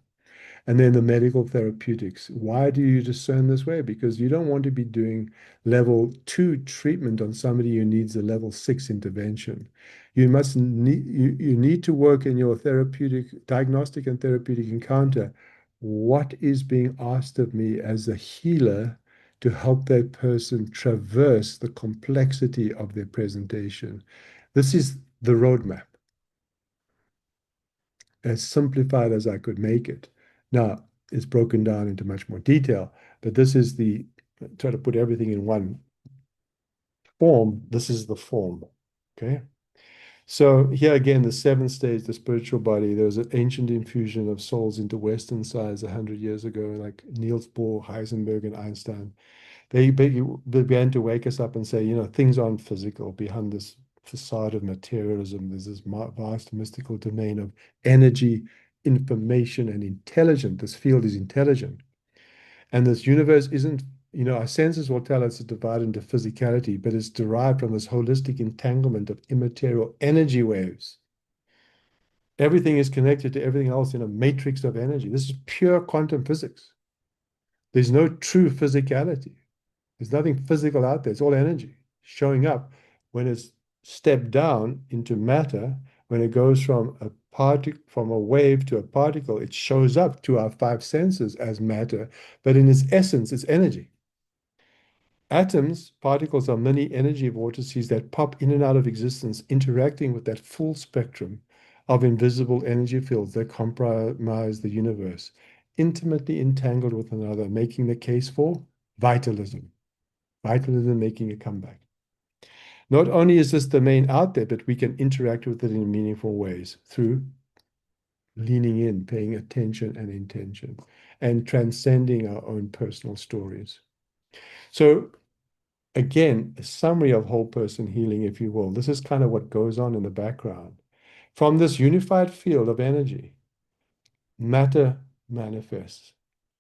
and then the medical therapeutics. Why do you discern this way? Because you don't want to be doing level 2 treatment on somebody who needs a level 6 intervention. You need to work in your therapeutic, diagnostic and therapeutic encounter. What is being asked of me as a healer to help that person traverse the complexity of their presentation? This is the roadmap, as simplified as I could make it. Now, it's broken down into much more detail, but this is try to put everything in one form. This is the form, okay? So here again, the 7th stage, the spiritual body, there was an ancient infusion of souls into Western science 100 years ago, like Niels Bohr, Heisenberg, and Einstein. They began to wake us up and say, things aren't physical. Behind this facade of materialism, there's this vast mystical domain of energy, information, and intelligence. This field is intelligent. And this universe isn't, our senses will tell us it's divided into physicality, but it's derived from this holistic entanglement of immaterial energy waves. Everything is connected to everything else in a matrix of energy. This is pure quantum physics. There's no true physicality. There's nothing physical out there. It's all energy showing up when it's stepped down into matter. When it goes from a particle, from a wave to a particle, it shows up to our five senses as matter, but in its essence, it's energy. Atoms, particles are mini energy vortices that pop in and out of existence, interacting with that full spectrum of invisible energy fields that comprise the universe, intimately entangled with another, making the case for vitalism. Vitalism making a comeback. Not only is this domain out there, but we can interact with it in meaningful ways through leaning in, paying attention and intention, and transcending our own personal stories. So again, a summary of whole person healing, if you will. This is kind of what goes on in the background. From this unified field of energy, matter manifests.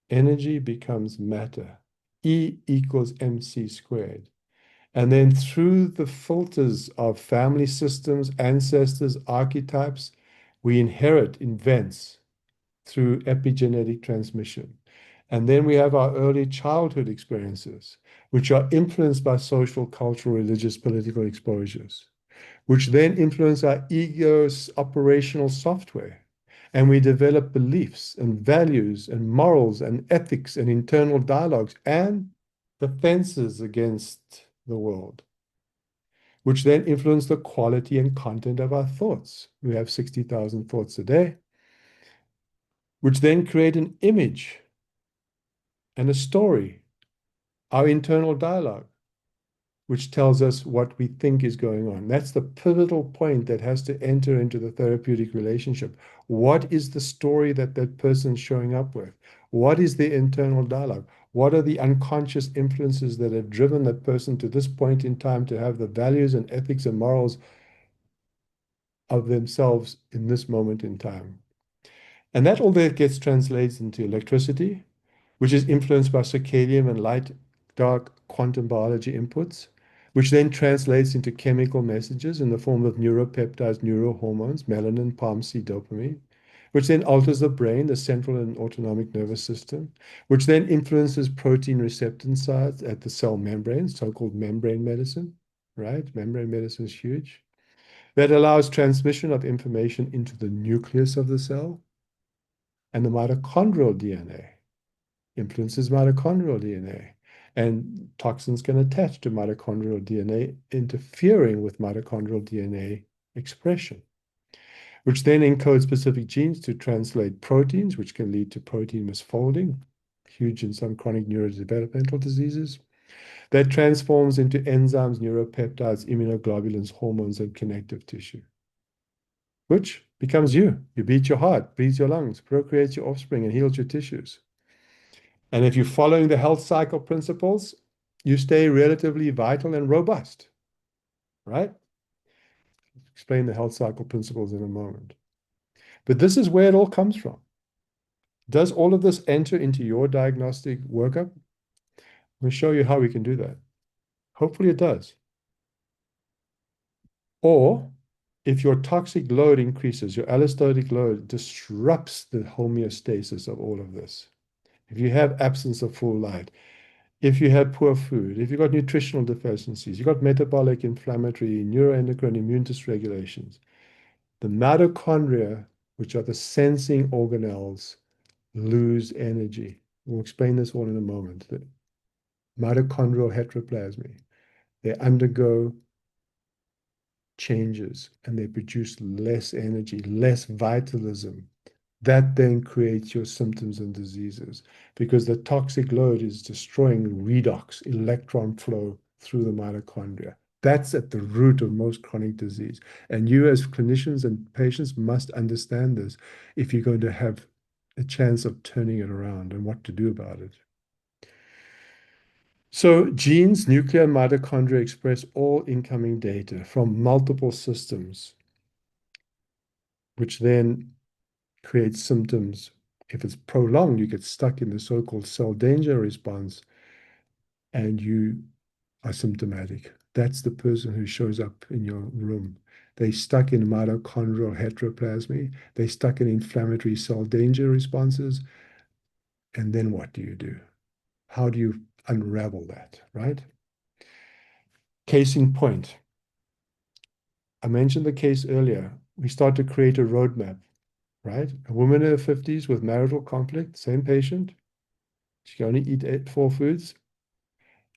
Energy becomes matter. E equals mc squared. And then through the filters of family systems, ancestors, archetypes, we inherit events through epigenetic transmission. And then we have our early childhood experiences, which are influenced by social, cultural, religious, political exposures, which then influence our ego's operational software. And we develop beliefs and values and morals and ethics and internal dialogues and defenses against the world, which then influence the quality and content of our thoughts. We have 60,000 thoughts a day, which then create an image and a story, our internal dialogue, which tells us what we think is going on. That's the pivotal point that has to enter into the therapeutic relationship. What is the story that that person's showing up with? What is the internal dialogue? What are the unconscious influences that have driven that person to this point in time to have the values and ethics and morals of themselves in this moment in time? And that all that gets translated into electricity, which is influenced by circadian and light dark quantum biology inputs, which then translates into chemical messages in the form of neuropeptides, neurohormones, melanin, POMC, dopamine, which then alters the brain, the central and autonomic nervous system, which then influences protein receptor sites at the cell membrane, so-called membrane medicine, right? Membrane medicine is huge. That allows transmission of information into the nucleus of the cell and the mitochondrial DNA influences mitochondrial DNA. And toxins can attach to mitochondrial DNA, interfering with mitochondrial DNA expression, which then encodes specific genes to translate proteins, which can lead to protein misfolding, huge in some chronic neurodevelopmental diseases. That transforms into enzymes, neuropeptides, immunoglobulins, hormones, and connective tissue, which becomes you. You beat your heart, breathes your lungs, procreates your offspring, and heals your tissues. And if you're following the health cycle principles, you stay relatively vital and robust, right? Explain the health cycle principles in a moment. But this is where it all comes from. Does all of this enter into your diagnostic workup? Let me show you how we can do that. Hopefully it does. Or if your toxic load increases, your allostatic load disrupts the homeostasis of all of this. If you have absence of full light, if you have poor food, if you've got nutritional deficiencies, you've got metabolic, inflammatory, neuroendocrine, immune dysregulations, the mitochondria, which are the sensing organelles, lose energy. We'll explain this all in a moment. The mitochondrial heteroplasmy, they undergo changes and they produce less energy, less vitalism. That then creates your symptoms and diseases because the toxic load is destroying redox, electron flow through the mitochondria. That's at the root of most chronic disease. And you, as clinicians and patients, must understand this if you're going to have a chance of turning it around and what to do about it. So, genes, nuclear, and mitochondria express all incoming data from multiple systems, which then creates symptoms. If it's prolonged, you get stuck in the so-called cell danger response and you are symptomatic. That's the person who shows up in your room. They stuck in mitochondrial heteroplasmy. They stuck in inflammatory cell danger responses. And then what do you do? How do you unravel that, right? Case in point, I mentioned the case earlier. We start to create a roadmap, right? A woman in her 50s with marital conflict, same patient. She can only eat four foods.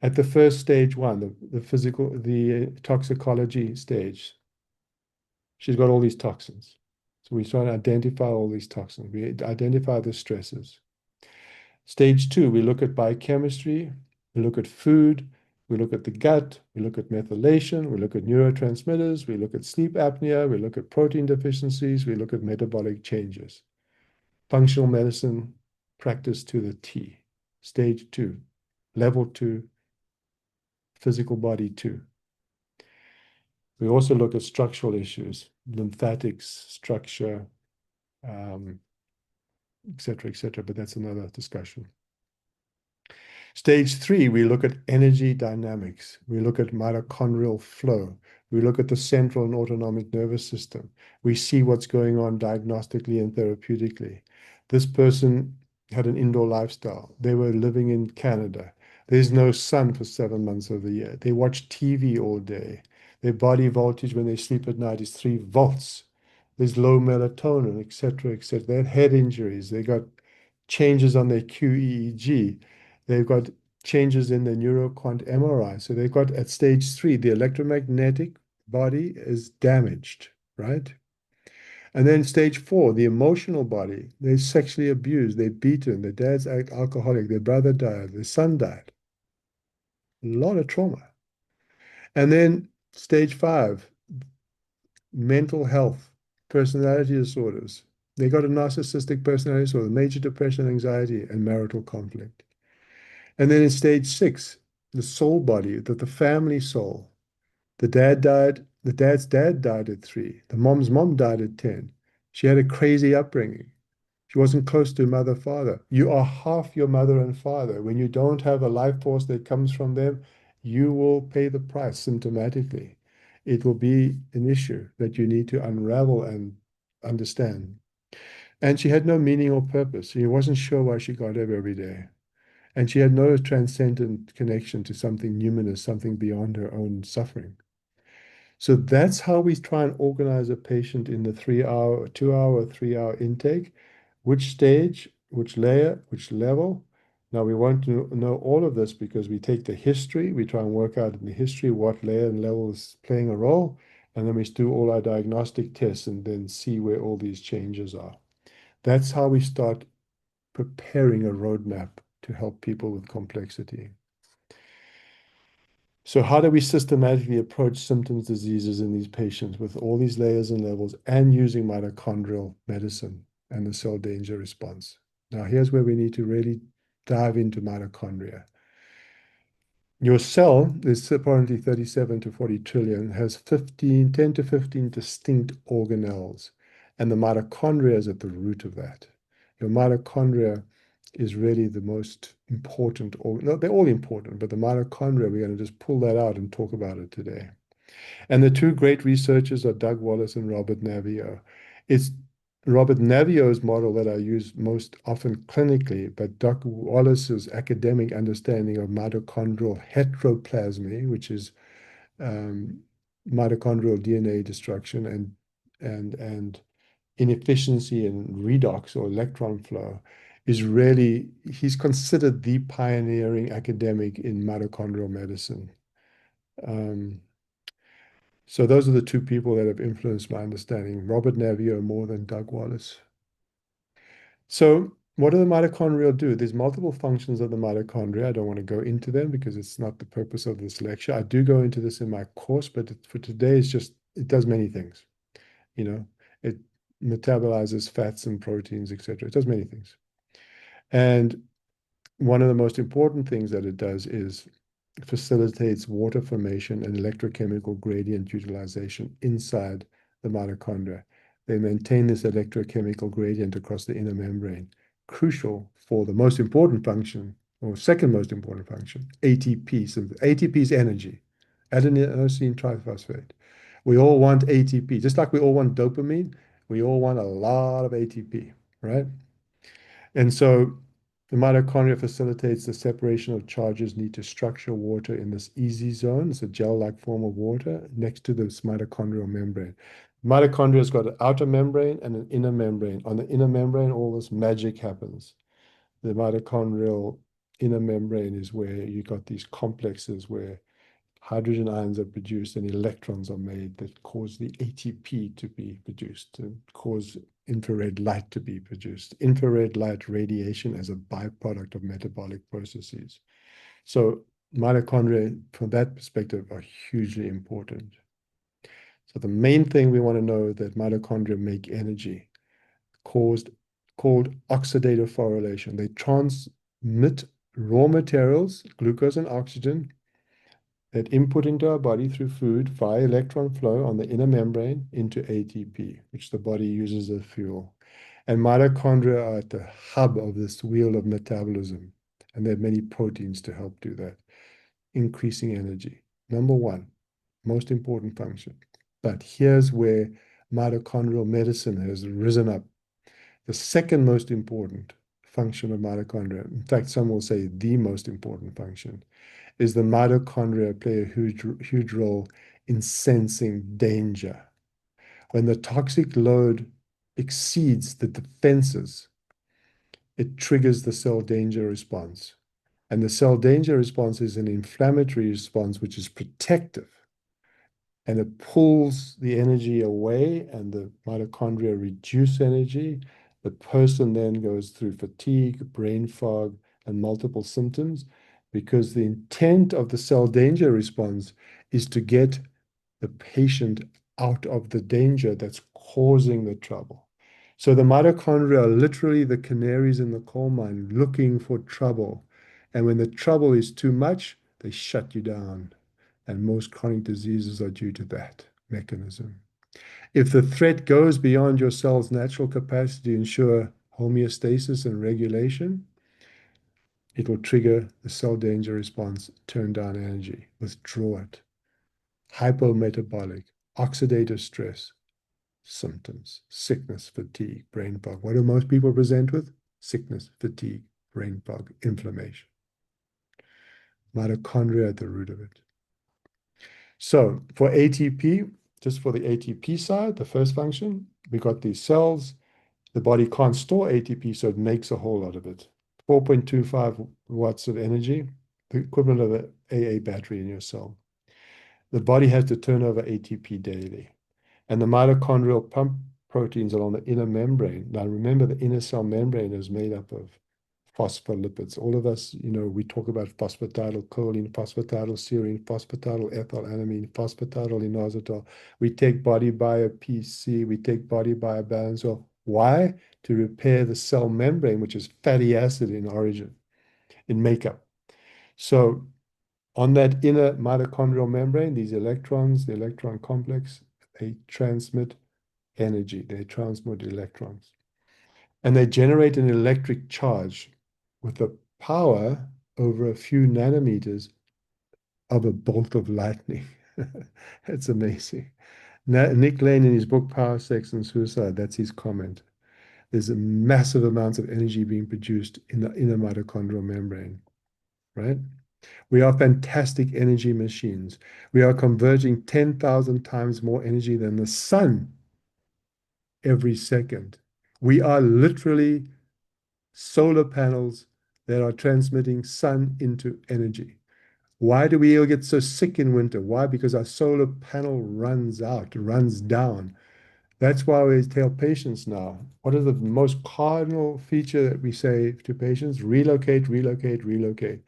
At the first stage one, the physical, the toxicology stage, she's got all these toxins. So we try to identify all these toxins. We identify the stresses. Stage two, we look at biochemistry, we look at food, we look at the gut, we look at methylation, we look at neurotransmitters, we look at sleep apnea, we look at protein deficiencies, we look at metabolic changes. Functional medicine practice to the T. Stage two, level two, physical body two. We also look at structural issues, lymphatics, structure, et cetera, but that's another discussion. Stage three, we look at energy dynamics. We look at mitochondrial flow. We look at the central and autonomic nervous system. We see what's going on diagnostically and therapeutically. This person had an indoor lifestyle. They were living in Canada. There's no sun for 7 months of the year. They watch TV all day. Their body voltage when they sleep at night is 3 volts. There's low melatonin, et cetera, et cetera. They had head injuries. They got changes on their QEEG. They've got changes in the neuroquant MRI. So they've got at stage three, the electromagnetic body is damaged, right? And then stage four, the emotional body, they're sexually abused, they're beaten, their dad's alcoholic, their brother died, their son died. A lot of trauma. And then stage five, mental health, personality disorders. They got a narcissistic personality disorder, major depression, anxiety, and marital conflict. And then in stage six, the soul body, the family soul. The dad died, the dad's dad died at 3. The mom's mom died at 10. She had a crazy upbringing. She wasn't close to mother, father. You are half your mother and father. When you don't have a life force that comes from them, you will pay the price symptomatically. It will be an issue that you need to unravel and understand. And she had no meaning or purpose. She wasn't sure why she got up every day. And she had no transcendent connection to something numinous, something beyond her own suffering. So that's how we try and organize a patient in the 3 hour, 2 hour, 3 hour intake. Which stage, which layer, which level. Now we want to know all of this because we take the history, we try and work out in the history what layer and level is playing a role, and then we do all our diagnostic tests and then see where all these changes are. That's how we start preparing a roadmap to help people with complexity. So how do we systematically approach symptoms, diseases in these patients with all these layers and levels and using mitochondrial medicine and the cell danger response? Now, here's where we need to really dive into mitochondria. Your cell is apparently 37 to 40 trillion, has 10 to 15 distinct organelles, and the mitochondria is at the root of that. Your mitochondria is really the most important, or no, they're all important, but the mitochondria, we're going to just pull that out and talk about it today. And the two great researchers are Doug Wallace and Robert Naviaux. It's Robert Naviaux's model that I use most often clinically, but Doug Wallace's academic understanding of mitochondrial heteroplasmy, which is mitochondrial DNA destruction and inefficiency in redox or electron flow, is really, he's considered the pioneering academic in mitochondrial medicine. So those are the two people that have influenced my understanding, Robert Naviaux more than Doug Wallace. So what do the mitochondria do? There's multiple functions of the mitochondria. I don't want to go into them because it's not the purpose of this lecture. I do go into this in my course, but for today, it's just, it does many things. You know, it metabolizes fats and proteins, etc. It does many things. And one of the most important things that it does is facilitates water formation and electrochemical gradient utilization inside the mitochondria. They maintain this electrochemical gradient across the inner membrane, crucial for the most important function, or second most important function, ATP. So ATP is energy, adenosine triphosphate. We all want ATP, just like we all want dopamine, we all want a lot of ATP, right? And so The mitochondria facilitates the separation of charges needed to structure water in this easy zone. It's a gel-like form of water next to this mitochondrial membrane. Mitochondria has got an outer membrane and an inner membrane. On the inner membrane, all this magic happens. The mitochondrial inner membrane is where you got these complexes where hydrogen ions are produced and electrons are made that cause the ATP to be produced and cause infrared light to be produced. Infrared light radiation as a byproduct of metabolic processes. So mitochondria, from that perspective, are hugely important. So the main thing we want to know that mitochondria make energy called oxidative phosphorylation. They transmit raw materials, glucose and oxygen, that input into our body through food via electron flow on the inner membrane into ATP, which the body uses as fuel. And mitochondria are at the hub of this wheel of metabolism. And there are many proteins to help do that, increasing energy. Number one, most important function. But here's where mitochondrial medicine has risen up. The second most important function of mitochondria, in fact, some will say the most important function, is the mitochondria play a huge role in sensing danger. When the toxic load exceeds the defenses, it triggers the cell danger response. And the cell danger response is an inflammatory response, which is protective. And it pulls the energy away, and the mitochondria reduce energy. The person then goes through fatigue, brain fog, and multiple symptoms because the intent of the cell danger response is to get the patient out of the danger that's causing the trouble. So the mitochondria are literally the canaries in the coal mine looking for trouble. And when the trouble is too much, they shut you down. And most chronic diseases are due to that mechanism. If the threat goes beyond your cell's natural capacity to ensure homeostasis and regulation, it will trigger the cell danger response, turn down energy, withdraw it. Hypometabolic, oxidative stress, symptoms, sickness, fatigue, brain fog. What do most people present with? Sickness, fatigue, brain fog, inflammation. Mitochondria at the root of it. So for ATP, just for the ATP side, the first function, we got these cells. The body can't store ATP, so it makes a whole lot of it. 4.25 watts of energy, the equivalent of an AA battery in your cell. The body has to turn over ATP daily. And the mitochondrial pump proteins along the inner membrane. Now, remember, the inner cell membrane is made up of phospholipids. All of us, we talk about phosphatidylcholine, phosphatidylserine, phosphatidylethylamine, phosphatidylinositol. We take body bio-PC, we take body bio-balance. Well, why? To repair the cell membrane, which is fatty acid in origin, in makeup. So on that inner mitochondrial membrane, these electrons, the electron complex, they transmit energy. They transmit electrons. And they generate an electric charge with the power over a few nanometers of a bolt of lightning. It's amazing. Now, Nick Lane, in his book Power, Sex, and Suicide, that's his comment. There's a massive amounts of energy being produced in the inner mitochondrial membrane, right? We are fantastic energy machines. We are converting 10,000 times more energy than the sun every second. We are literally solar panels that are transmitting sun into energy. Why do we all get so sick in winter? Why? Because our solar panel runs out, runs down. That's why we tell patients now, what is the most cardinal feature that we say to patients? Relocate, relocate, relocate.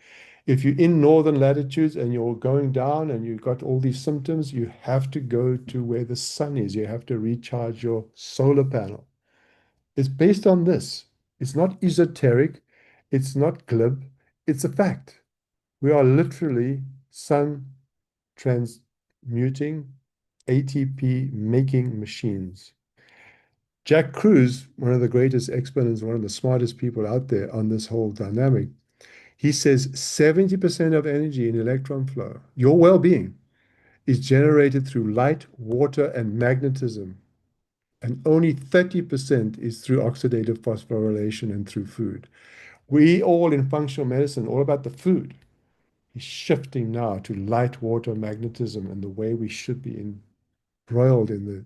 If you're in northern latitudes and you're going down and you've got all these symptoms, you have to go to where the sun is. You have to recharge your solar panel. It's based on this. It's not esoteric. It's not glib. It's a fact. We are literally sun transmuting ATP making machines. Jack Kruse, one of the greatest exponents, one of the smartest people out there on this whole dynamic, he says 70% of energy in electron flow, your well-being, is generated through light, water, and magnetism. And only 30% is through oxidative phosphorylation and through food. We all in functional medicine, all about the food, is shifting now to light water magnetism and the way we should be embroiled in the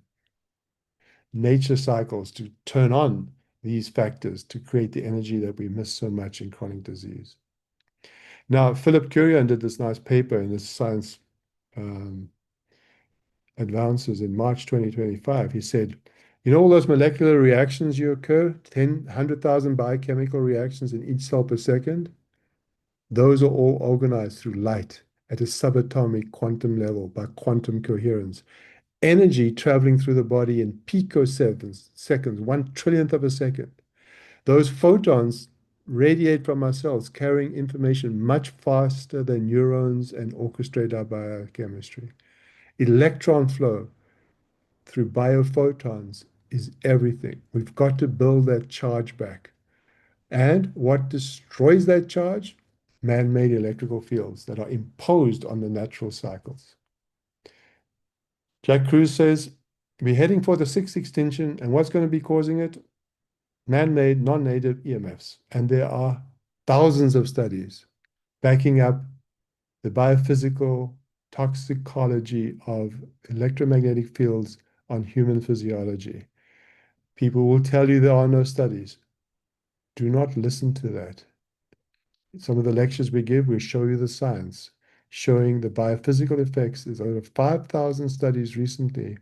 nature cycles to turn on these factors to create the energy that we miss so much in chronic disease. Now, Philip Curian did this nice paper in this Science um, Advances in March 2025. He said, you know, all those molecular reactions you occur, 10, 100,000 biochemical reactions in each cell per second, those are all organized through light at a subatomic quantum level by quantum coherence. Energy traveling through the body in picoseconds, 1 trillionth of a second. Those photons radiate from our cells, carrying information much faster than neurons and orchestrate our biochemistry. Electron flow through biophotons is everything. We've got to build that charge back. And what destroys that charge? Man-made electrical fields that are imposed on the natural cycles. Jack Kruse says, we're heading for the sixth extinction, and what's going to be causing it? Man-made, non-native EMFs. And there are thousands of studies backing up the biophysical toxicology of electromagnetic fields on human physiology. People will tell you there are no studies. Do not listen to that. Some of the lectures we give, we show you the science, showing the biophysical effects. There's over 5,000 studies recently,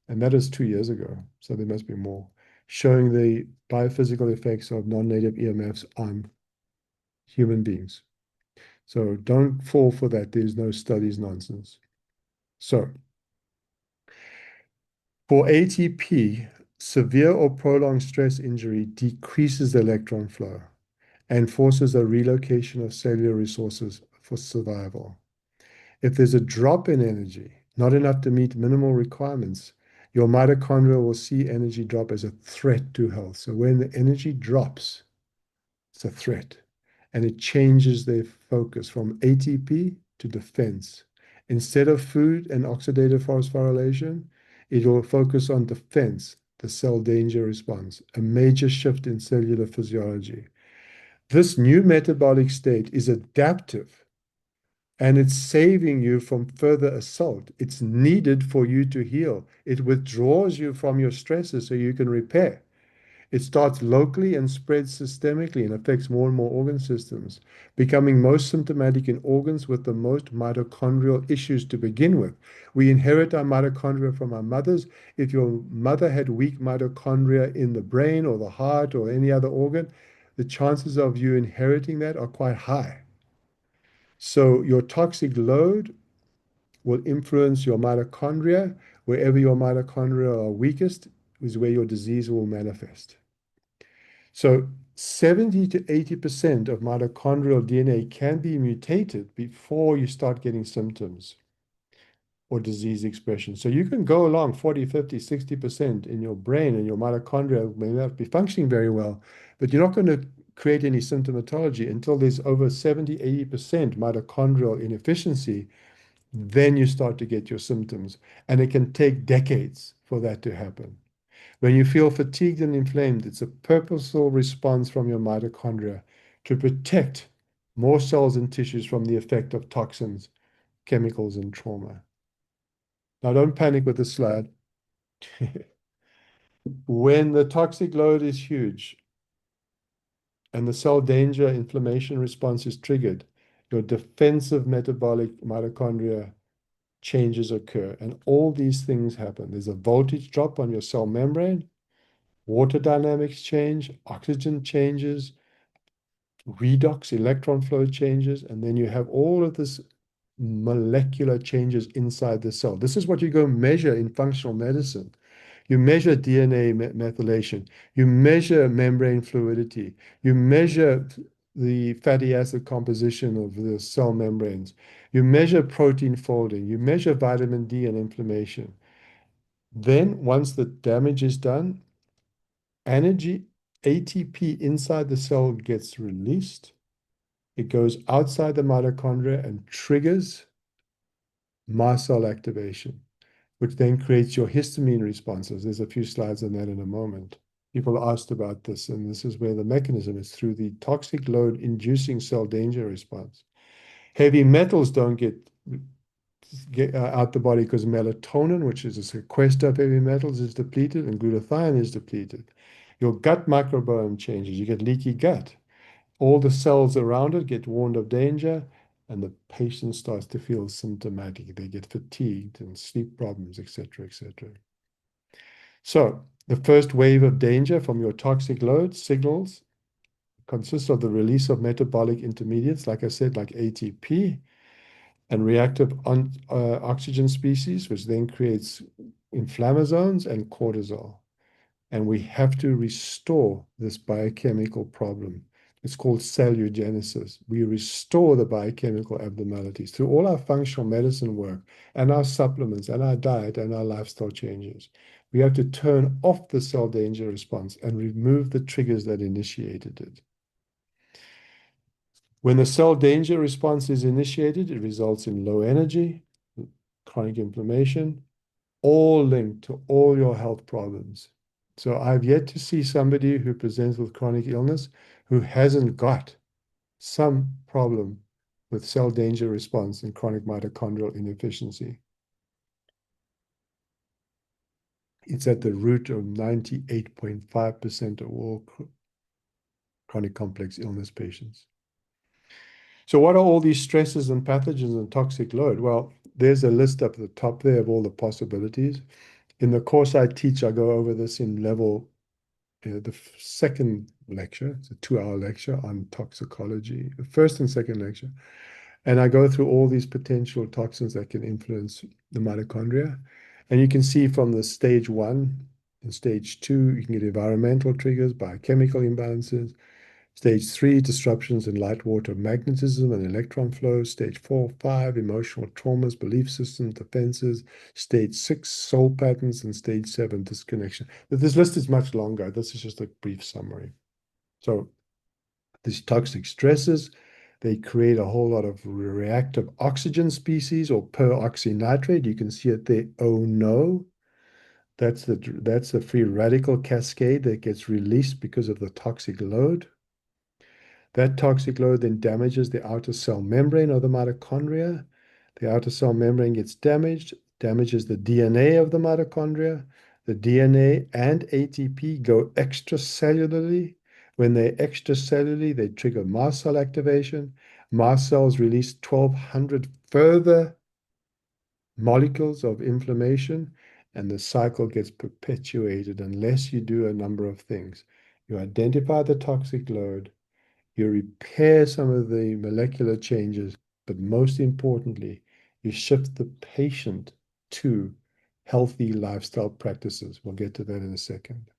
and that is 2 years ago, so there must be more, showing the biophysical effects of non-native EMFs on human beings. So don't fall for that. There's no studies nonsense. So for ATP, severe or prolonged stress injury decreases the electron flow and forces a relocation of cellular resources for survival. If there's a drop in energy, not enough to meet minimal requirements, your mitochondria will see energy drop as a threat to health. So when the energy drops, it's a threat. And it changes their focus from ATP to defense. Instead of food and oxidative phosphorylation, it will focus on defense, the cell danger response, a major shift in cellular physiology. This new metabolic state is adaptive and it's saving you from further assault. It's needed for you to heal. It withdraws you from your stresses so you can repair. It starts locally and spreads systemically and affects more and more organ systems, becoming most symptomatic in organs with the most mitochondrial issues to begin with. We inherit our mitochondria from our mothers. If your mother had weak mitochondria in the brain or the heart or any other organ, the chances of you inheriting that are quite high. So your toxic load will influence your mitochondria. Wherever your mitochondria are weakest is where your disease will manifest. So 70 to 80% of mitochondrial DNA can be mutated before you start getting symptoms or disease expression. So you can go along 40, 50, 60% in your brain and your mitochondria may not be functioning very well, but you're not going to create any symptomatology until there's over 70, 80% mitochondrial inefficiency. Then you start to get your symptoms. And it can take decades for that to happen. When you feel fatigued and inflamed, it's a purposeful response from your mitochondria to protect more cells and tissues from the effect of toxins, chemicals, and trauma. Now, don't panic with the slide. When the toxic load is huge and the cell danger inflammation response is triggered, your defensive metabolic mitochondria changes occur. And all these things happen. There's a voltage drop on your cell membrane, water dynamics change, oxygen changes, redox electron flow changes, and then you have all of this molecular changes inside the cell. This is what you go measure in functional medicine. You measure DNA methylation, you measure membrane fluidity, you measure the fatty acid composition of the cell membranes, you measure protein folding, you measure vitamin D and inflammation. Then, once the damage is done, energy, ATP inside the cell gets released. It goes outside the mitochondria and triggers mast cell activation, which then creates your histamine responses. There's a few slides on that in a moment. People asked about this, and this is where the mechanism is through the toxic load inducing cell danger response. Heavy metals don't get out the body because melatonin, which is a sequester of heavy metals, is depleted and glutathione is depleted. Your gut microbiome changes. You get leaky gut. All the cells around it get warned of danger, and the patient starts to feel symptomatic. They get fatigued and sleep problems, etc., etc. So the first wave of danger from your toxic load signals consists of the release of metabolic intermediates, like I said, like ATP, and reactive oxygen species, which then creates inflammasomes and cortisol. And we have to restore this biochemical problem. It's called cellulogenesis. We restore the biochemical abnormalities through all our functional medicine work and our supplements and our diet and our lifestyle changes. We have to turn off the cell danger response and remove the triggers that initiated it. When the cell danger response is initiated, it results in low energy, chronic inflammation, all linked to all your health problems. So I've yet to see somebody who presents with chronic illness who hasn't got some problem with cell danger response and chronic mitochondrial inefficiency. It's at the root of 98.5% of all chronic complex illness patients. So what are all these stresses and pathogens and toxic load? Well, there's a list up at the top there of all the possibilities. In the course I teach, I go over this in level, the second lecture. It's a 2-hour lecture on toxicology, the first and second lecture. And I go through all these potential toxins that can influence the mitochondria. And you can see from the stage 1 and stage 2, you can get environmental triggers, biochemical imbalances. Stage 3, disruptions in light water magnetism and electron flow. Stage 4, 5, emotional traumas, belief systems, defenses. Stage 6, soul patterns. And stage 7, disconnection. But this list is much longer. This is just a brief summary. So these toxic stresses, they create a whole lot of reactive oxygen species or peroxynitrate. You can see it there. Oh no. That's the free radical cascade that gets released because of the toxic load. That toxic load then damages the outer cell membrane of the mitochondria. The outer cell membrane gets damaged, damages the DNA of the mitochondria. The DNA and ATP go extracellularly. When they're extracellularly, they trigger mast cell activation. Mast cells release 1,200 further molecules of inflammation, and the cycle gets perpetuated unless you do a number of things. You identify the toxic load, you repair some of the molecular changes, but most importantly, you shift the patient to healthy lifestyle practices. We'll get to that in a second.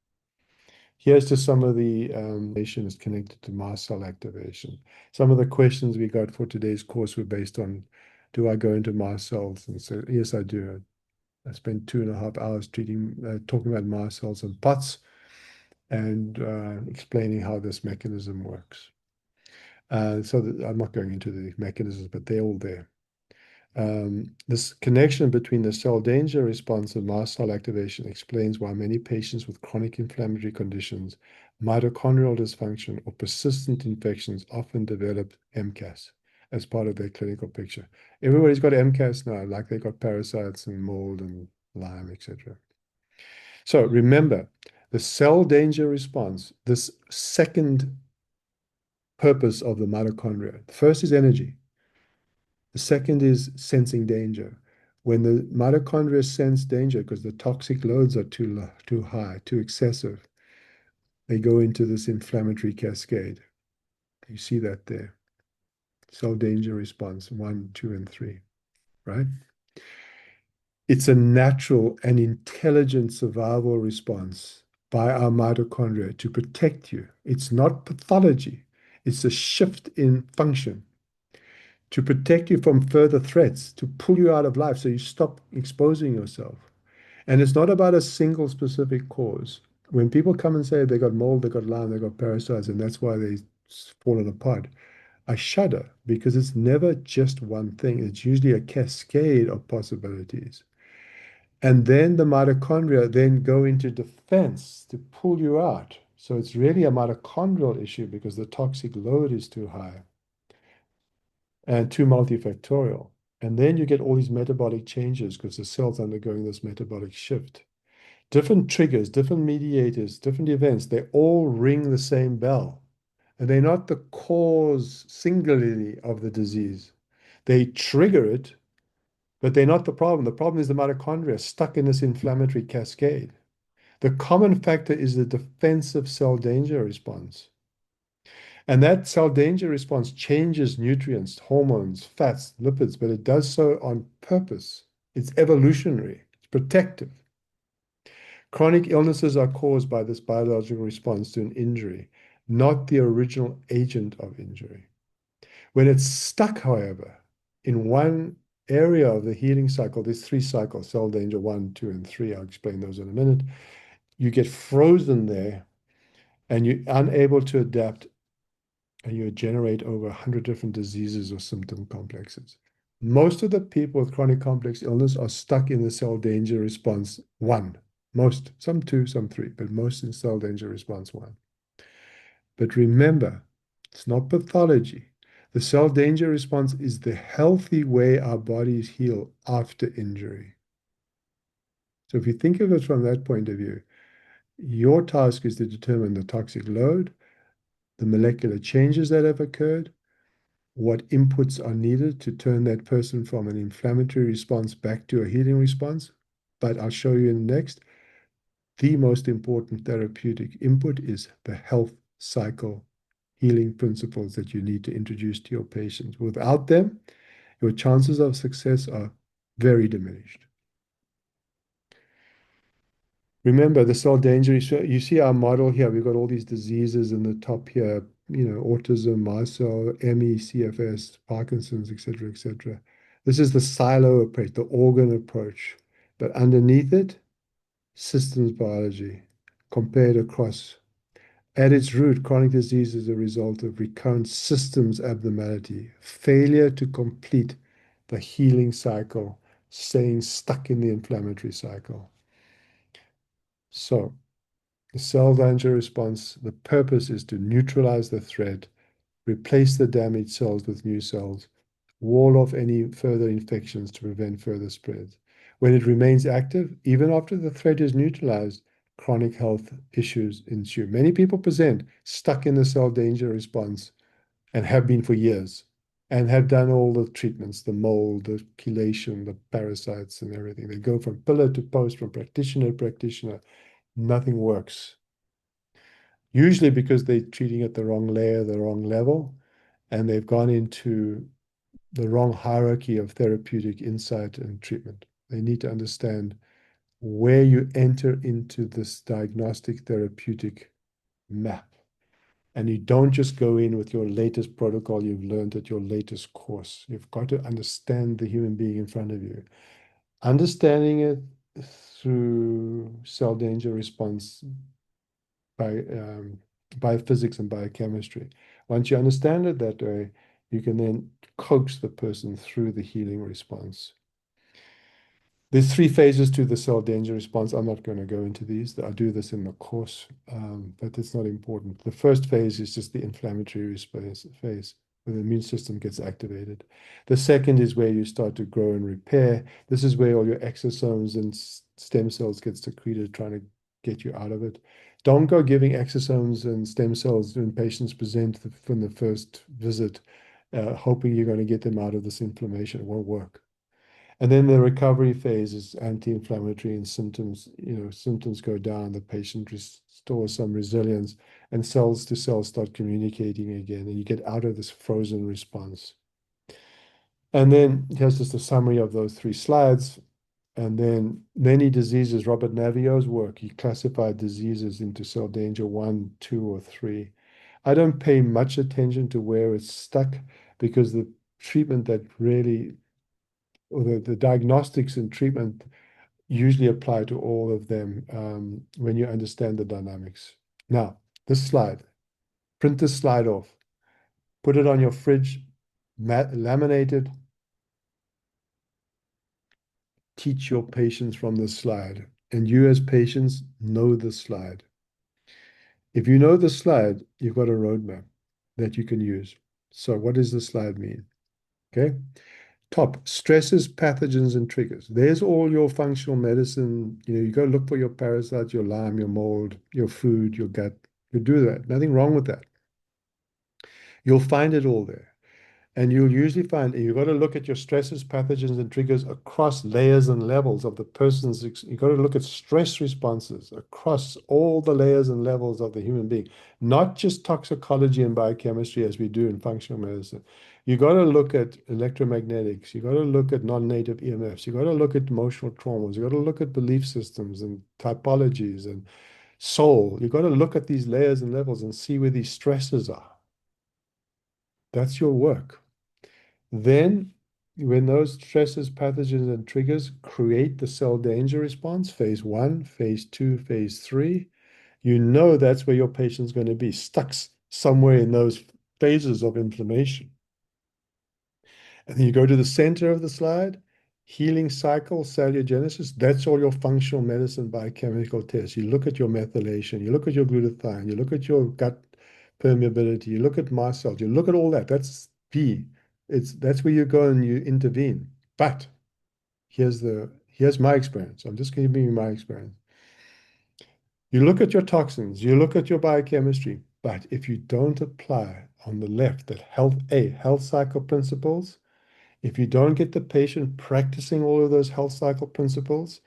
Here's just some of the information is connected to mast cell activation. Some of the questions we got for today's course were based on, do I go into mast cells? And so, yes, I do. I spent 2.5 hours talking about mast cells and POTS and explaining how this mechanism works. I'm not going into the mechanisms, but they're all there. This connection between the cell danger response and mast cell activation explains why many patients with chronic inflammatory conditions, mitochondrial dysfunction, or persistent infections often develop MCAS as part of their clinical picture. Everybody's got MCAS now, like they got parasites and mold and Lyme, etc. So remember, the cell danger response, this second purpose of the mitochondria. The first is energy. The second is sensing danger. When the mitochondria sense danger because the toxic loads are too high, too excessive, they go into this inflammatory cascade. You see that there. Cell danger response 1, 2, and 3, right? It's a natural and intelligent survival response by our mitochondria to protect you. It's not pathology. It's a shift in function to protect you from further threats, to pull you out of life so you stop exposing yourself. And it's not about a single specific cause. When people come and say they got mold, they got Lyme, they got parasites, and that's why they've fallen apart, I shudder because it's never just one thing. It's usually a cascade of possibilities. And then the mitochondria then go into defense to pull you out. So it's really a mitochondrial issue because the toxic load is too high and too multifactorial. And then you get all these metabolic changes because the cell's undergoing this metabolic shift. Different triggers, different mediators, different events, they all ring the same bell. And they're not the cause singularly of the disease. They trigger it, but they're not the problem. The problem is the mitochondria stuck in this inflammatory cascade. The common factor is the defensive cell danger response. And that cell danger response changes nutrients, hormones, fats, lipids, but it does so on purpose. It's evolutionary, it's protective. Chronic illnesses are caused by this biological response to an injury, not the original agent of injury. When it's stuck, however, in one area of the healing cycle, there's three cycles, cell danger one, two, and three. I'll explain those in a minute. You get frozen there and you're unable to adapt, and you generate over 100 different diseases or symptom complexes. Most of the people with chronic complex illness are stuck in the cell danger response one. Most, some two, some three, but most in cell danger response one. But remember, it's not pathology. The cell danger response is the healthy way our bodies heal after injury. So if you think of it from that point of view, your task is to determine the toxic load, the molecular changes that have occurred, what inputs are needed to turn that person from an inflammatory response back to a healing response. But I'll show you in the next. The most important therapeutic input is the health cycle healing principles that you need to introduce to your patients. Without them, your chances of success are very diminished. Remember the cell danger. You see our model here. We've got all these diseases in the top here, autism, MASL, ME, CFS, Parkinson's, et cetera, et cetera. This is the silo approach, the organ approach. But underneath it, systems biology compared across. At its root, chronic disease is a result of recurrent systems abnormality, failure to complete the healing cycle, staying stuck in the inflammatory cycle. So, the cell danger response, the purpose is to neutralize the threat, replace the damaged cells with new cells, wall off any further infections to prevent further spread. When it remains active, even after the threat is neutralized, chronic health issues ensue. Many people present stuck in the cell danger response and have been for years and have done all the treatments, the mold, the chelation, the parasites, and everything. They go from pillar to post, from practitioner to practitioner. Nothing works. Usually because they're treating at the wrong layer, the wrong level, and they've gone into the wrong hierarchy of therapeutic insight and treatment. They need to understand where you enter into this diagnostic therapeutic map. And you don't just go in with your latest protocol you've learned at your latest course. You've got to understand the human being in front of you. Understanding it through cell danger response by biophysics and biochemistry. Once you understand it that way, you can then coax the person through the healing response. There's three phases to the cell danger response. I'm not going to go into these. I do this in the course, but it's not important. The first phase is just the inflammatory response phase, where the immune system gets activated. The second is where you start to grow and repair. This is where all your exosomes and stem cells get secreted, trying to get you out of it. Don't go giving exosomes and stem cells when patients present from the first visit, hoping you're going to get them out of this inflammation. It won't work. And then the recovery phase is anti-inflammatory and symptoms go down, the patient restores some resilience, and cells to cells start communicating again, and you get out of this frozen response. And then here's just a summary of those three slides. And then many diseases, Robert Navio's work, he classified diseases into cell danger one, two, or three. I don't pay much attention to where it's stuck because the treatment that really or the diagnostics and treatment usually apply to all of them when you understand the dynamics. Now, this slide, print this slide off, put it on your fridge, laminate it, teach your patients from this slide. And you as patients know this slide. If you know the slide, you've got a roadmap that you can use. So what does the slide mean? Okay. Top, stresses, pathogens, and triggers. There's all your functional medicine. You go look for your parasites, your Lyme, your mold, your food, your gut. You do that. Nothing wrong with that. You'll find it all there. And you'll usually find you've got to look at your stresses, pathogens, and triggers across layers and levels of the person's. You've got to look at stress responses across all the layers and levels of the human being, not just toxicology and biochemistry as we do in functional medicine. You've got to look at electromagnetics. You've got to look at non-native EMFs. You've got to look at emotional traumas. You've got to look at belief systems and typologies and soul. You've got to look at these layers and levels and see where these stresses are. That's your work. Then, when those stresses, pathogens, and triggers create the cell danger response, phase 1, phase 2, phase 3, you know that's where your patient's going to be, stuck somewhere in those phases of inflammation. And then you go to the center of the slide, healing cycle, cellulogenesis. That's all your functional medicine biochemical tests. You look at your methylation, you look at your glutathione, you look at your gut permeability, you look at mast cells, you look at all that. That's B. That's where you go and you intervene. But here's my experience. I'm just giving you my experience. You look at your toxins, you look at your biochemistry, but if you don't apply on the left that health cycle principles, if you don't get the patient practicing all of those health cycle principles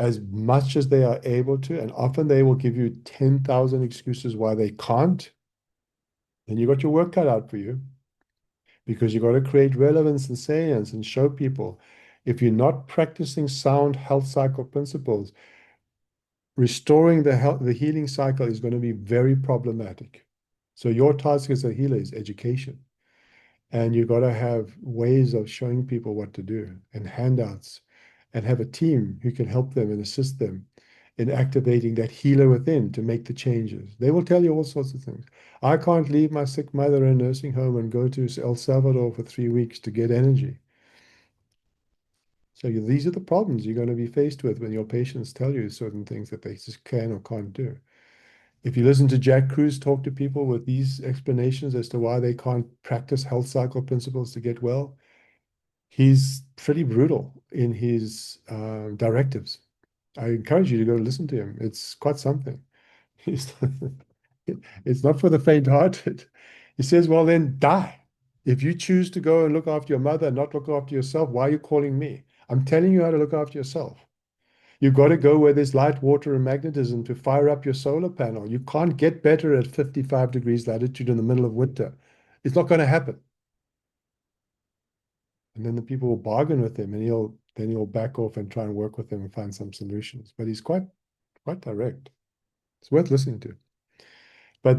as much as they are able to, and often they will give you 10,000 excuses why they can't, then you got your work cut out for you, because you got to create relevance and salience and show people. If you're not practicing sound health cycle principles, restoring the healing cycle is going to be very problematic. So your task as a healer is education. And you got to have ways of showing people what to do and handouts and have a team who can help them and assist them in activating that healer within to make the changes. They will tell you all sorts of things. I can't leave my sick mother in a nursing home and go to El Salvador for 3 weeks to get energy. So these are the problems you're going to be faced with when your patients tell you certain things that they just can or can't do. If you listen to Jack Kruse talk to people with these explanations as to why they can't practice health cycle principles to get well, he's pretty brutal in his directives. I encourage you to go listen to him. It's quite something. It's not for the faint-hearted. He says, well, then die. If you choose to go and look after your mother and not look after yourself, why are you calling me? I'm telling you how to look after yourself. You've got to go where there's light, water, and magnetism to fire up your solar panel. You can't get better at 55 degrees latitude in the middle of winter. It's not going to happen. And then the people will bargain with him, and he'll back off and try and work with them and find some solutions. But he's quite direct. It's worth listening to. But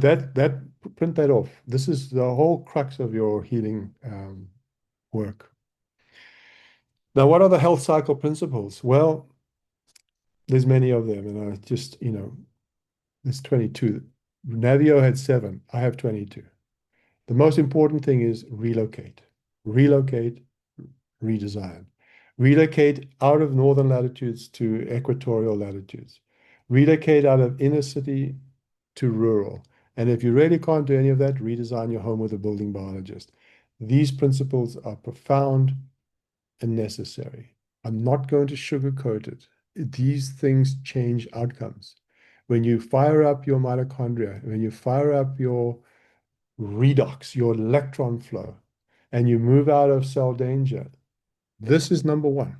print that off. This is the whole crux of your healing work. Now, what are the health cycle principles? Well, there's many of them, and I just, there's 22. Navio had 7. I have 22. The most important thing is relocate, relocate, redesign. Relocate out of northern latitudes to equatorial latitudes. Relocate out of inner city to rural. And if you really can't do any of that, redesign your home with a building biologist. These principles are profound and necessary. I'm not going to sugarcoat it. These things change outcomes. When you fire up your mitochondria, when you fire up your redox, your electron flow, and you move out of cell danger, this is number one.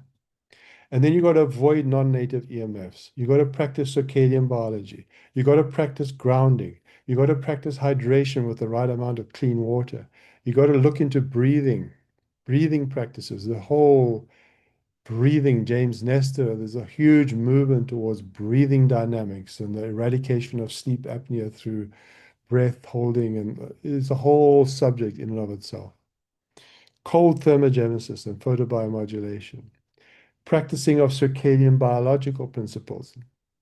And then you got to avoid non-native EMFs. You got to practice circadian biology. You got to practice grounding. You got to practice hydration with the right amount of clean water. You got to look into breathing practices, the whole breathing, James Nestor, there's a huge movement towards breathing dynamics and the eradication of sleep apnea through breath holding, and it's a whole subject in and of itself. Cold thermogenesis and photobiomodulation, practicing of circadian biological principles.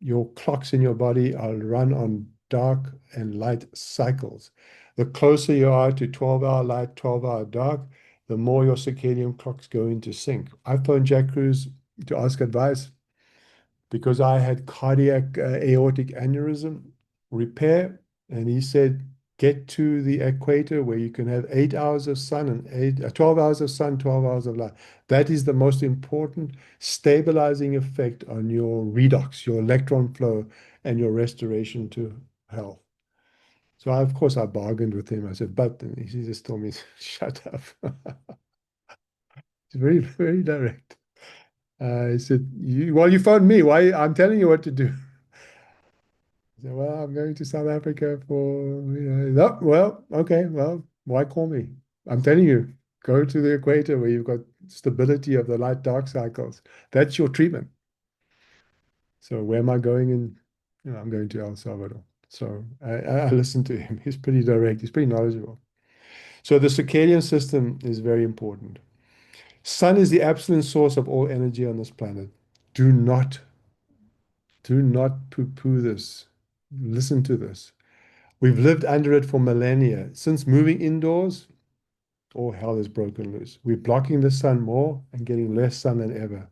Your clocks in your body are run on dark and light cycles. The closer you are to 12-hour light, 12-hour dark, the more your circadian clocks go into sync. I phoned Jack Kruse to ask advice because I had cardiac aortic aneurysm repair, and he said, get to the equator where you can have 8 hours of sun and 12 hours of sun, 12 hours of light. That is the most important stabilizing effect on your redox, your electron flow, and your restoration to health. So of course I bargained with him. I said, but and he just told me, shut up. It's very, very direct. He said, well, you phoned me. Why? I'm telling you what to do. I said, well, I'm going to South Africa for, no, well, okay, well, why call me? I'm telling you, go to the equator where you've got stability of the light dark cycles. That's your treatment. So where am I going in? I'm going to El Salvador. So I listened to him. He's pretty direct. He's pretty knowledgeable. So the circadian system is very important. Sun is the absolute source of all energy on this planet. Do not, do not poo-poo this. Listen to this. We've lived under it for millennia. Since moving indoors, all hell has broken loose. We're blocking the sun more and getting less sun than ever.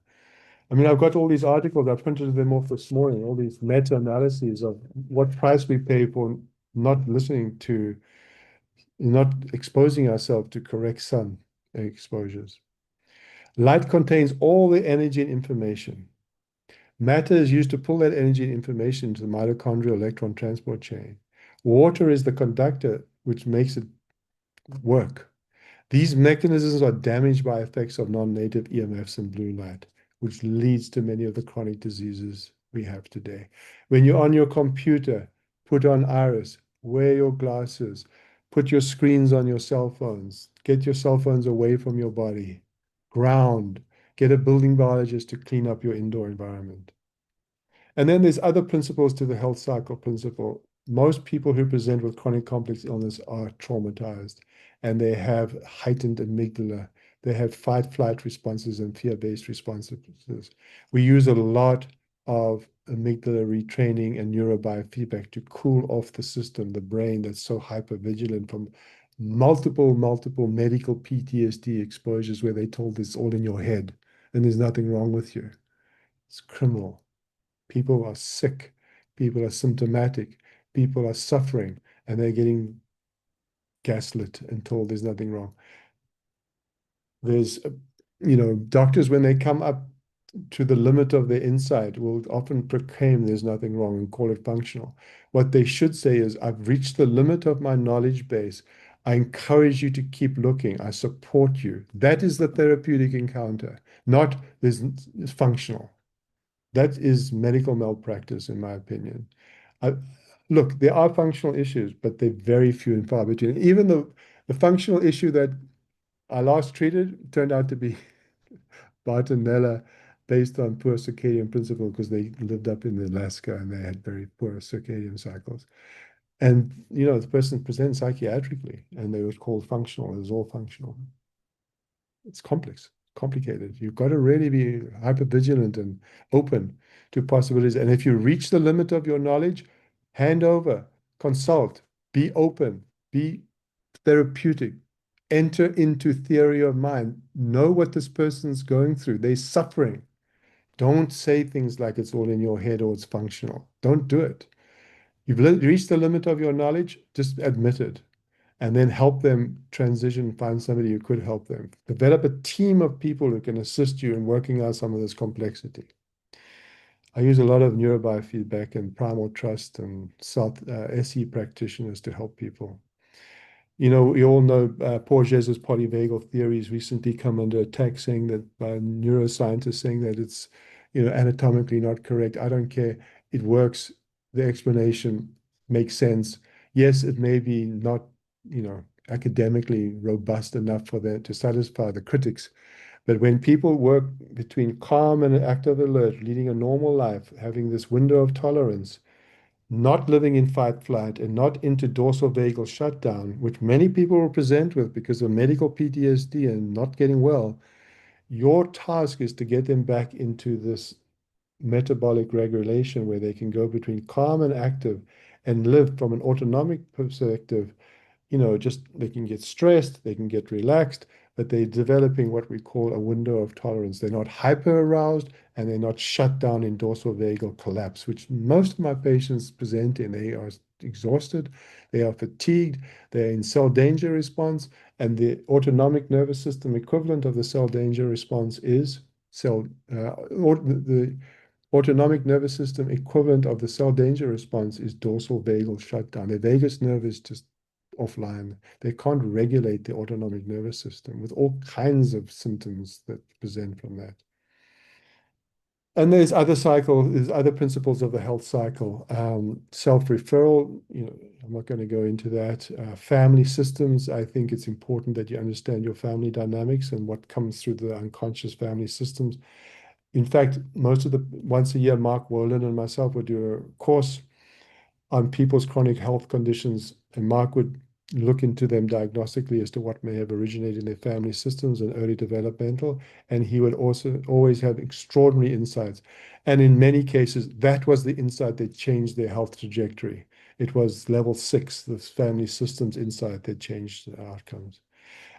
I mean, I've got all these articles, I printed them off this morning, all these meta-analyses of what price we pay for not listening to, not exposing ourselves to correct sun exposures. Light contains all the energy and information. Matter is used to pull that energy and information into the mitochondrial electron transport chain. Water is the conductor which makes it work. These mechanisms are damaged by effects of non-native EMFs and blue light, which leads to many of the chronic diseases we have today. When you're on your computer, put on iris, wear your glasses, put your screens on your cell phones, get your cell phones away from your body, ground, get a building biologist to clean up your indoor environment. And then there's other principles to the health cycle principle. Most people who present with chronic complex illness are traumatized and they have heightened amygdala. They have fight flight responses and fear based responses. We use a lot of amygdala retraining and neurobiofeedback to cool off the system, the brain that's so hyper vigilant from multiple medical PTSD exposures where they told it's all in your head and there's nothing wrong with you. It's criminal. People are sick, people are symptomatic, people are suffering, and they're getting gaslit and told there's nothing wrong. There's, doctors, when they come up to the limit of their insight, will often proclaim there's nothing wrong and call it functional. What they should say is, I've reached the limit of my knowledge base. I encourage you to keep looking. I support you. That is the therapeutic encounter, not this is functional. That is medical malpractice, in my opinion. I, look, there are functional issues, but they're very few and far between. Even the functional issue that I last treated turned out to be Bartonella based on poor circadian principle because they lived up in Alaska and they had very poor circadian cycles. And, the person presented psychiatrically and they were called functional. It was all functional. It's complex, complicated. You've got to really be hyper vigilant and open to possibilities. And if you reach the limit of your knowledge, hand over, consult, be open, be therapeutic, enter into theory of mind, know what this person's going through. They're suffering. Don't say things like it's all in your head or it's functional. Don't do it. You've reached the limit of your knowledge, just admit it and then help them transition, find somebody who could help them. Develop a team of people who can assist you in working out some of this complexity. I use a lot of neurobiofeedback and primal trust and SE practitioners to help people. We all know Porges's polyvagal theories recently come under attack, saying that by neuroscientists saying that it's, anatomically not correct. I don't care. It works. The explanation makes sense. Yes, it may be not, academically robust enough for that to satisfy the critics. But when people work between calm and active alert, leading a normal life, having this window of tolerance, not living in fight flight and not into dorsal vagal shutdown, which many people will present with because of medical PTSD and not getting well, your task is to get them back into this metabolic regulation where they can go between calm and active and live from an autonomic perspective. Just they can get stressed, they can get relaxed, but they're developing what we call a window of tolerance. They're not hyper aroused and they're not shut down in dorsal vagal collapse, which most of my patients present in. They are exhausted, they are fatigued, they're in cell danger response, and the autonomic nervous system equivalent of the cell danger response is the autonomic nervous system equivalent of the cell danger response is dorsal vagal shutdown. The vagus nerve is just offline. They can't regulate the autonomic nervous system with all kinds of symptoms that present from that. And there's other principles of the health cycle. Self-referral, I'm not going to go into that. Family systems, I think it's important that you understand your family dynamics and what comes through the unconscious family systems. In fact, once a year, Mark Wolin and myself would do a course on people's chronic health conditions, and Mark would look into them diagnostically as to what may have originated in their family systems and early developmental. And he would also always have extraordinary insights. And in many cases, that was the insight that changed their health trajectory. It was level 6, the family systems insight that changed the outcomes.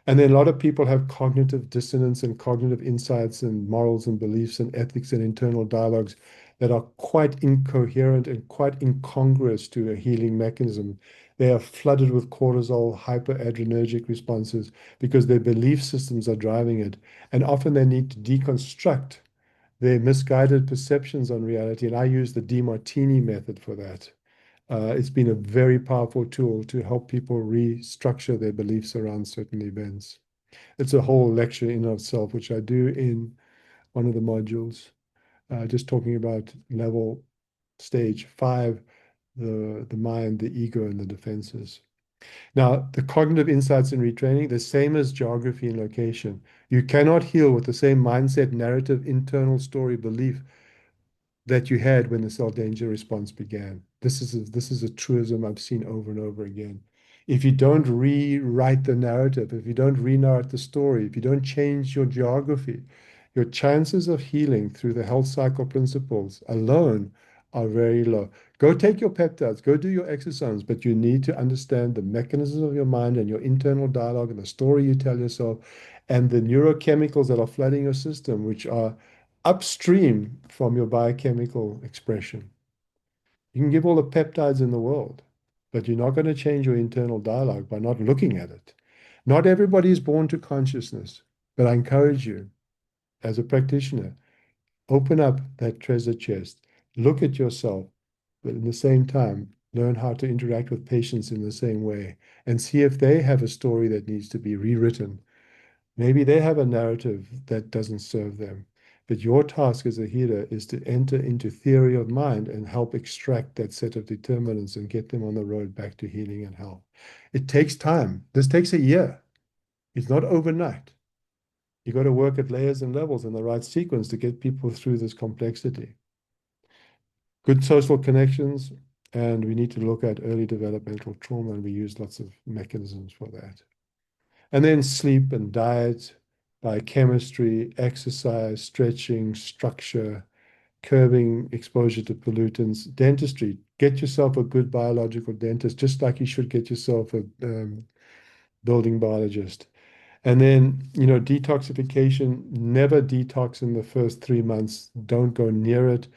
And then a lot of people have cognitive dissonance and cognitive insights and morals and beliefs and ethics and internal dialogues that are quite incoherent and quite incongruous to a healing mechanism. They are flooded with cortisol, hyperadrenergic responses because their belief systems are driving it. And often they need to deconstruct their misguided perceptions on reality. And I use the DeMartini method for that. It's been a very powerful tool to help people restructure their beliefs around certain events. It's a whole lecture in itself, which I do in one of the modules, just talking about level stage 5, the mind, the ego, and the defenses. Now, the cognitive insights in retraining, the same as geography and location. You cannot heal with the same mindset, narrative, internal story, belief that you had when the cell danger response began. This is a truism I've seen over and over again. If you don't rewrite the narrative, if you don't re-narrate the story, if you don't change your geography, your chances of healing through the health cycle principles alone are very low. Go take your peptides, go do your exosomes, but you need to understand the mechanisms of your mind and your internal dialogue and the story you tell yourself and the neurochemicals that are flooding your system, which are upstream from your biochemical expression. You can give all the peptides in the world, but you're not going to change your internal dialogue by not looking at it. Not everybody is born to consciousness, but I encourage you as a practitioner, open up that treasure chest, look at yourself, but in the same time, learn how to interact with patients in the same way and see if they have a story that needs to be rewritten. Maybe they have a narrative that doesn't serve them. But your task as a healer is to enter into theory of mind and help extract that set of determinants and get them on the road back to healing and health. It takes time. This takes a year. It's not overnight. You got to work at layers and levels in the right sequence to get people through this complexity. Good social connections, and we need to look at early developmental trauma, and we use lots of mechanisms for that. And then sleep and diet, biochemistry, exercise, stretching, structure, curbing exposure to pollutants, dentistry. Get yourself a good biological dentist, just like you should get yourself a building biologist. And then, detoxification, never detox in the first 3 months. Don't go near it.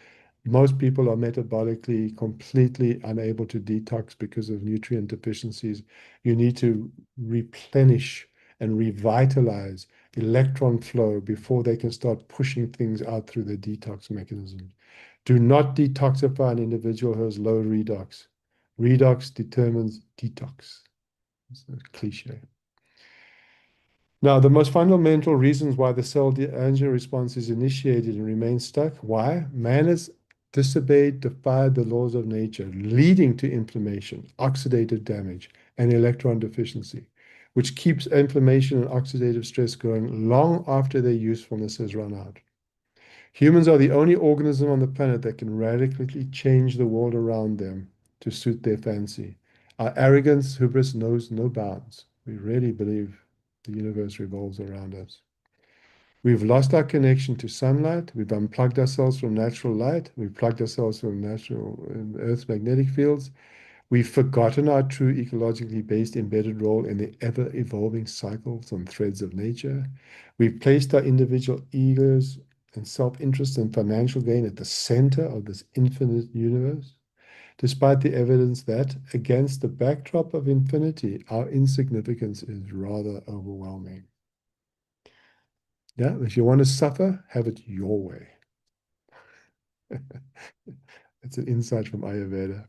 Most people are metabolically completely unable to detox because of nutrient deficiencies. You need to replenish and revitalize electron flow before they can start pushing things out through the detox mechanism. Do not detoxify an individual who has low redox. Redox determines detox. It's a cliche. Now, the most fundamental reasons why the cell danger response is initiated and remains stuck. Why? Man has disobeyed, defied the laws of nature, leading to inflammation, oxidative damage, and electron deficiency, which keeps inflammation and oxidative stress going long after their usefulness has run out. Humans are the only organism on the planet that can radically change the world around them to suit their fancy. Our arrogance, hubris knows no bounds. We really believe the universe revolves around us. We've lost our connection to sunlight. We've unplugged ourselves from natural light. We've plugged ourselves from natural Earth's magnetic fields. We've forgotten our true ecologically based embedded role in the ever-evolving cycles and threads of nature. We've placed our individual egos and self-interest and financial gain at the center of this infinite universe, despite the evidence that, against the backdrop of infinity, our insignificance is rather overwhelming. Yeah, if you want to suffer, have it your way. That's an insight from Ayurveda.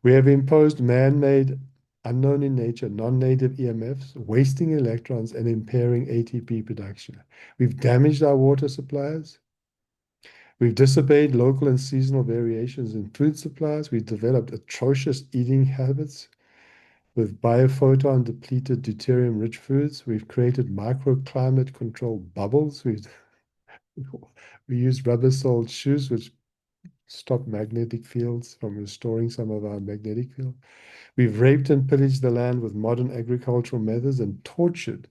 We have imposed man-made, unknown in nature, non-native EMFs, wasting electrons and impairing ATP production. We've damaged our water supplies. We've disobeyed local and seasonal variations in food supplies. We've developed atrocious eating habits with biophoton depleted deuterium-rich foods. We've created microclimate controlled bubbles. We use rubber-soled shoes, which stop magnetic fields from restoring some of our magnetic field. We've raped and pillaged the land with modern agricultural methods and tortured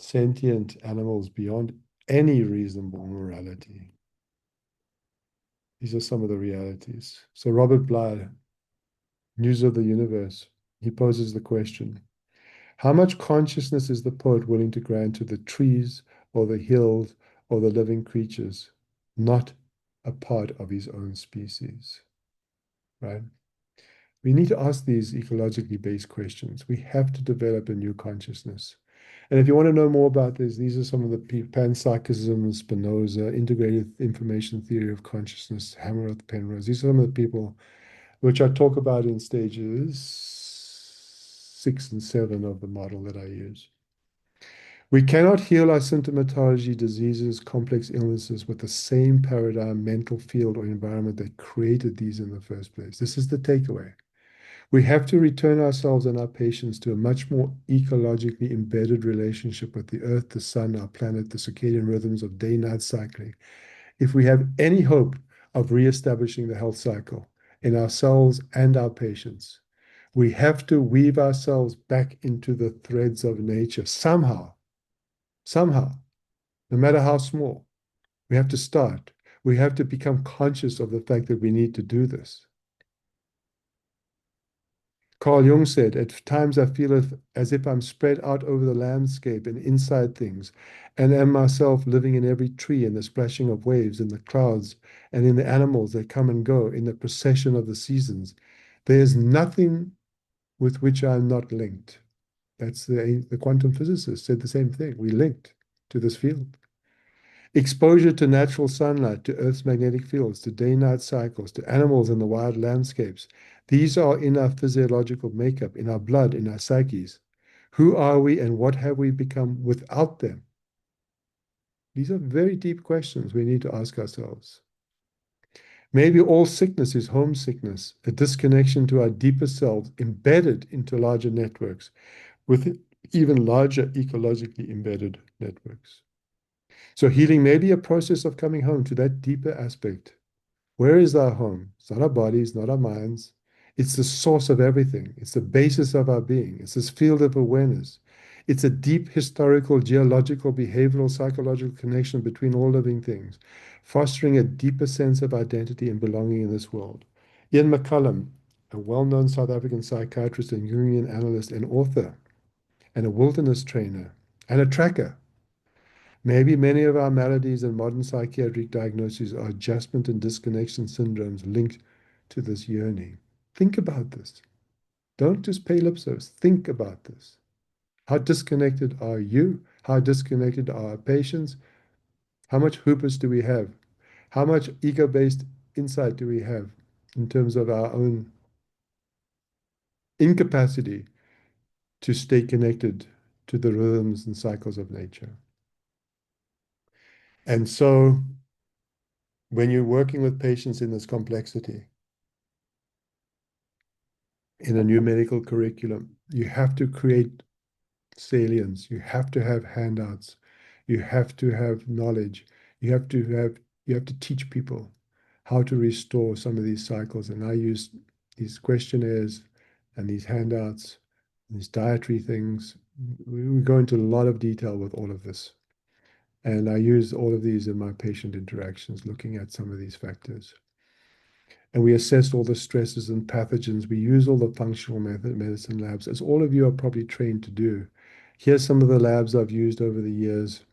sentient animals beyond any reasonable morality. These are some of the realities. So Robert Bly, News of the Universe, he poses the question, how much consciousness is the poet willing to grant to the trees or the hills or the living creatures, not a part of his own species, right? We need to ask these ecologically based questions. We have to develop a new consciousness. And if you want to know more about this, these are some of the panpsychism, Spinoza, integrated information theory of consciousness, Hammerith, Penrose. These are some of the people which I talk about in stages 6 and 7 of the model that I use. We cannot heal our symptomatology, diseases, complex illnesses with the same paradigm, mental field, or environment that created these in the first place. This is the takeaway. We have to return ourselves and our patients to a much more ecologically embedded relationship with the earth, the sun, our planet, the circadian rhythms of day-night cycling. If we have any hope of reestablishing the health cycle in ourselves and our patients, we have to weave ourselves back into the threads of nature somehow, no matter how small. We have to start. We have to become conscious of the fact that we need to do this. Carl Jung said, at times I feel as if I'm spread out over the landscape and inside things, and am myself living in every tree, in the splashing of waves, in the clouds, and in the animals that come and go, in the procession of the seasons. There's nothing with which I'm not linked. That's the quantum physicist said the same thing. We linked to this field. Exposure to natural sunlight, to Earth's magnetic fields, to day-night cycles, to animals in the wild landscapes. These are in our physiological makeup, in our blood, in our psyches. Who are we and what have we become without them? These are very deep questions we need to ask ourselves. Maybe all sickness is homesickness, a disconnection to our deeper selves, embedded into larger networks, with even larger ecologically embedded networks. So healing may be a process of coming home to that deeper aspect. Where is our home? It's not our bodies, not our minds. It's the source of everything. It's the basis of our being. It's this field of awareness. It's a deep historical, geological, behavioral, psychological connection between all living things, fostering a deeper sense of identity and belonging in this world. Ian McCallum, a well-known South African psychiatrist and Jungian analyst and author, and a wilderness trainer, and a tracker. Maybe many of our maladies and modern psychiatric diagnoses are adjustment and disconnection syndromes linked to this yearning. Think about this. Don't just pay lip service. Think about this. How disconnected are you? How disconnected are our patients? How much hubris do we have? How much ego-based insight do we have in terms of our own incapacity to stay connected to the rhythms and cycles of nature? And so when you're working with patients in this complexity, in a new medical curriculum, you have to create salience, you have to have handouts, you have to have knowledge, you have to teach people how to restore some of these cycles. And I use these questionnaires and these handouts, these dietary things. We go into a lot of detail with all of this. And I use all of these in my patient interactions, looking at some of these factors. And we assessed all the stresses and pathogens. We use all the functional medicine labs, as all of you are probably trained to do. Here's some of the labs I've used over the years.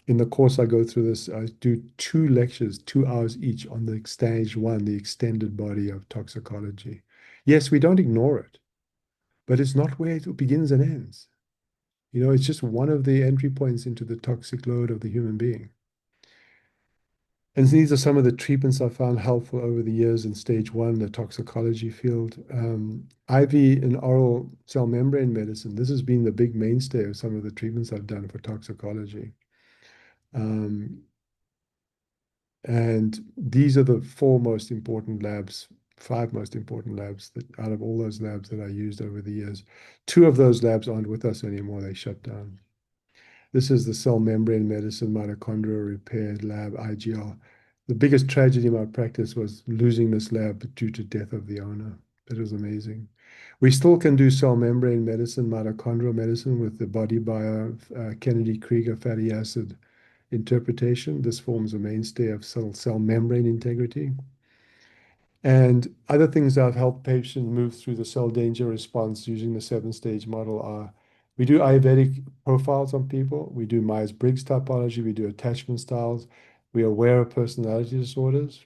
In the course, I go through this. I do 2 lectures, 2 hours each on the stage one, the extended body of toxicology. Yes, we don't ignore it, but it's not where it begins and ends. It's just one of the entry points into the toxic load of the human being. And these are some of the treatments I found helpful over the years in stage one, the toxicology field. IV and oral cell membrane medicine. This has been the big mainstay of some of the treatments I've done for toxicology. Um, and these are the 5 most important labs that out of all those labs that I used over the years. 2 of those labs aren't with us anymore. They shut down. This is the cell membrane medicine mitochondrial repair lab, IGL. The biggest tragedy in my practice was losing this lab due to death of the owner. It was amazing. We still can do cell membrane medicine, mitochondrial medicine with the body bio Kennedy Krieger fatty acid interpretation. This forms a mainstay of cell membrane integrity. And other things that have helped patients move through the cell danger response using the 7-stage model are we do Ayurvedic profiles on people, we do Myers-Briggs typology, we do attachment styles, we are aware of personality disorders,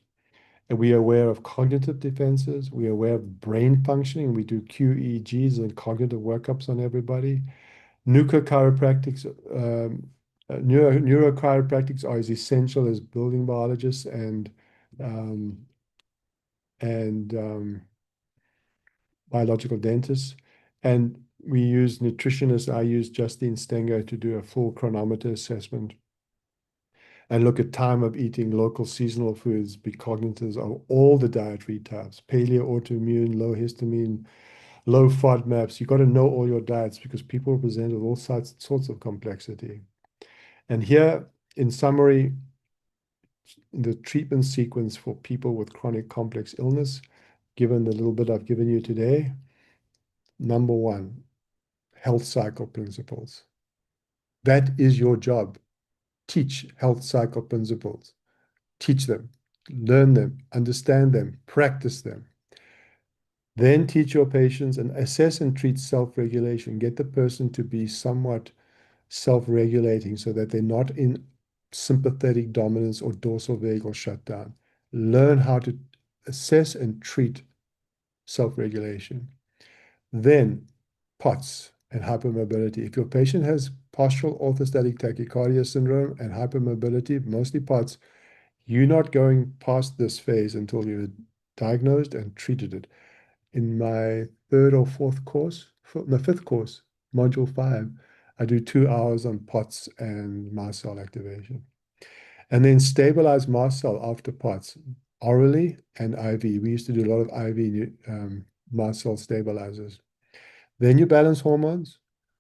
and we are aware of cognitive defenses, we are aware of brain functioning, we do QEEGs and cognitive workups on everybody. Neurochiropractics, neurochiropractics are as essential as building biologists um, and biological dentists. And we use nutritionists. I use Justine Stenger to do a full chronometer assessment and look at time of eating local seasonal foods, be cognizant of all the dietary types, paleo, autoimmune, low histamine, low FODMAPs. You've got to know all your diets because people present with all sorts of complexity. And here, in summary, the treatment sequence for people with chronic complex illness, given the little bit I've given you today, number one, health cycle principles. That is your job. Teach health cycle principles. Teach them, learn them, understand them, practice them. Then teach your patients and assess and treat self-regulation. Get the person to be somewhat self-regulating so that they're not in sympathetic dominance or dorsal vagal shutdown. Learn how to assess and treat self-regulation. Then POTS and hypermobility. If your patient has postural orthostatic tachycardia syndrome and hypermobility, mostly POTS, you're not going past this phase until you're diagnosed and treated it. In my third or fourth course, the fifth course, module 5, I do 2 hours on POTS and mast cell activation. And then stabilize mast cell after POTS, orally and IV. We used to do a lot of IV mast cell stabilizers. Then you balance hormones,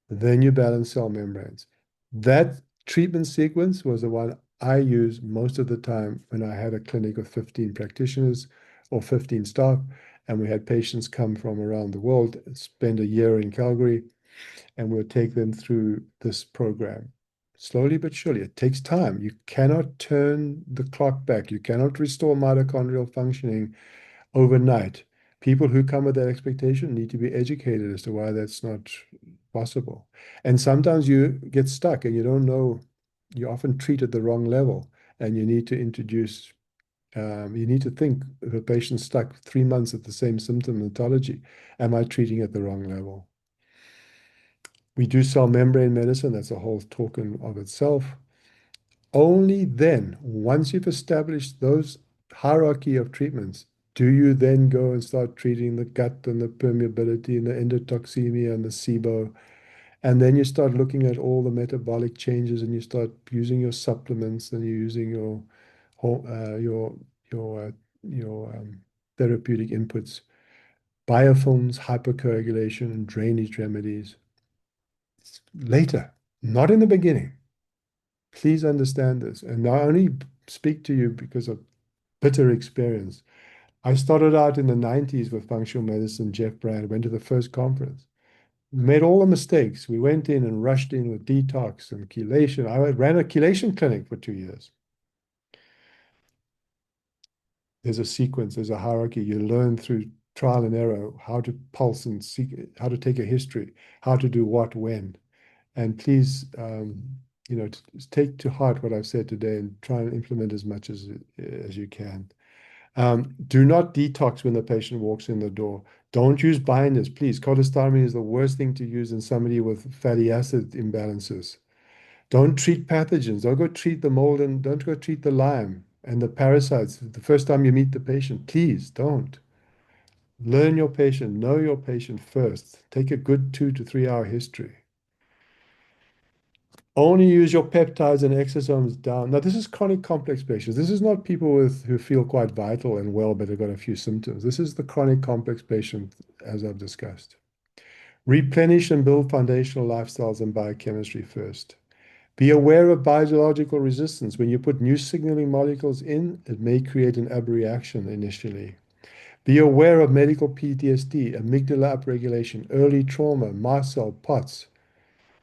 then you balance cell membranes. That treatment sequence was the one I used most of the time when I had a clinic of 15 practitioners or 15 staff, and we had patients come from around the world, spend a year in Calgary, and we'll take them through this program. Slowly but surely, it takes time. You cannot turn the clock back. You cannot restore mitochondrial functioning overnight. People who come with that expectation need to be educated as to why that's not possible. And sometimes you get stuck and you don't know, you often treat at the wrong level, and you need to you need to think if a patient's stuck 3 months at the same symptomatology, am I treating at the wrong level? We do cell membrane medicine, that's a whole talk in of itself. Only then, once you've established those hierarchy of treatments, do you then go and start treating the gut and the permeability and the endotoxemia and the SIBO. And then you start looking at all the metabolic changes and you start using your supplements and you're using your therapeutic inputs, biofilms, hypercoagulation, and drainage remedies. Later, not in the beginning. Please understand this. And I only speak to you because of bitter experience. I started out in the 90s with functional medicine. Jeff Brand went to the first conference. We made all the mistakes. We went in and rushed in with detox and chelation. I ran a chelation clinic for 2 years. there's a sequence, there's a hierarchy. You learn through trial and error how to pulse and see, how to take a history, how to do what, when. And please, take to heart what I've said today and try and implement as much as you can. Do not detox when the patient walks in the door. Don't use binders, please. Cholestyramine is the worst thing to use in somebody with fatty acid imbalances. Don't treat pathogens. Don't go treat the mold and don't go treat the Lyme and the parasites the first time you meet the patient. Please don't. Learn your patient, know your patient first. Take a good 2 to 3 hour history. Only use your peptides and exosomes down. Now, this is chronic complex patients. This is not people who feel quite vital and well, but have got a few symptoms. This is the chronic complex patient, as I've discussed. Replenish and build foundational lifestyles and biochemistry first. Be aware of biological resistance. When you put new signaling molecules in, it may create an abreaction initially. Be aware of medical PTSD, amygdala upregulation, early trauma, mast cell, POTS.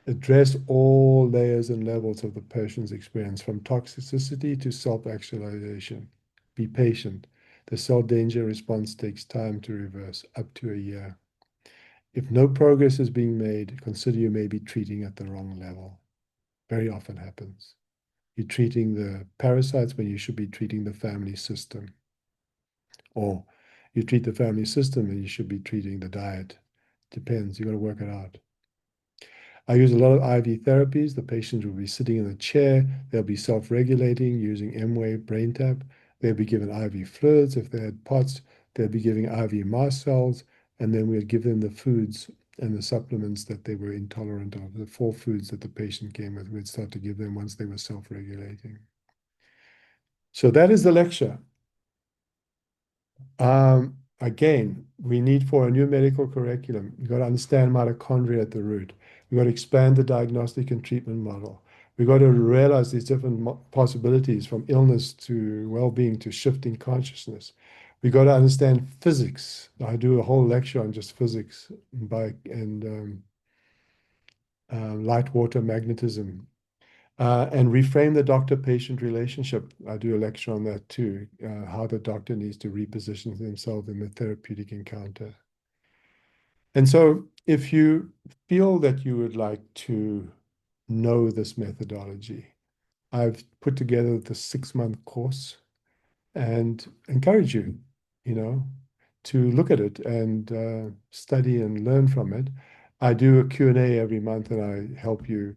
Address all layers and levels of the person's experience, from toxicity to self-actualization. Be patient. The cell danger response takes time to reverse, up to a year. If no progress is being made, consider you may be treating at the wrong level. Very often happens. You're treating the parasites when you should be treating the family system. Or you treat the family system and you should be treating the diet. Depends. You got to work it out. I use a lot of IV therapies. The patient will be sitting in a chair. They'll be self-regulating using M-Wave brain tap. They'll be given IV fluids. If they had POTS, they'll be giving IV mast cells. And then we'll give them the foods and the supplements that they were intolerant of, the 4 foods that the patient came with. We'd start to give them once they were self-regulating. So that is the lecture. Again, we need for a new medical curriculum, you've got to understand mitochondria at the root. We've got to expand the diagnostic and treatment model. We've got to realize these different possibilities from illness to well-being to shifting consciousness. We've got to understand physics. I do a whole lecture on just physics and light water magnetism. And reframe the doctor-patient relationship. I do a lecture on that too, how the doctor needs to reposition themselves in the therapeutic encounter. And so if you feel that you would like to know this methodology, I've put together the 6-month course and encourage you, you know, to look at it and study and learn from it. I do a Q&A every month and I help you,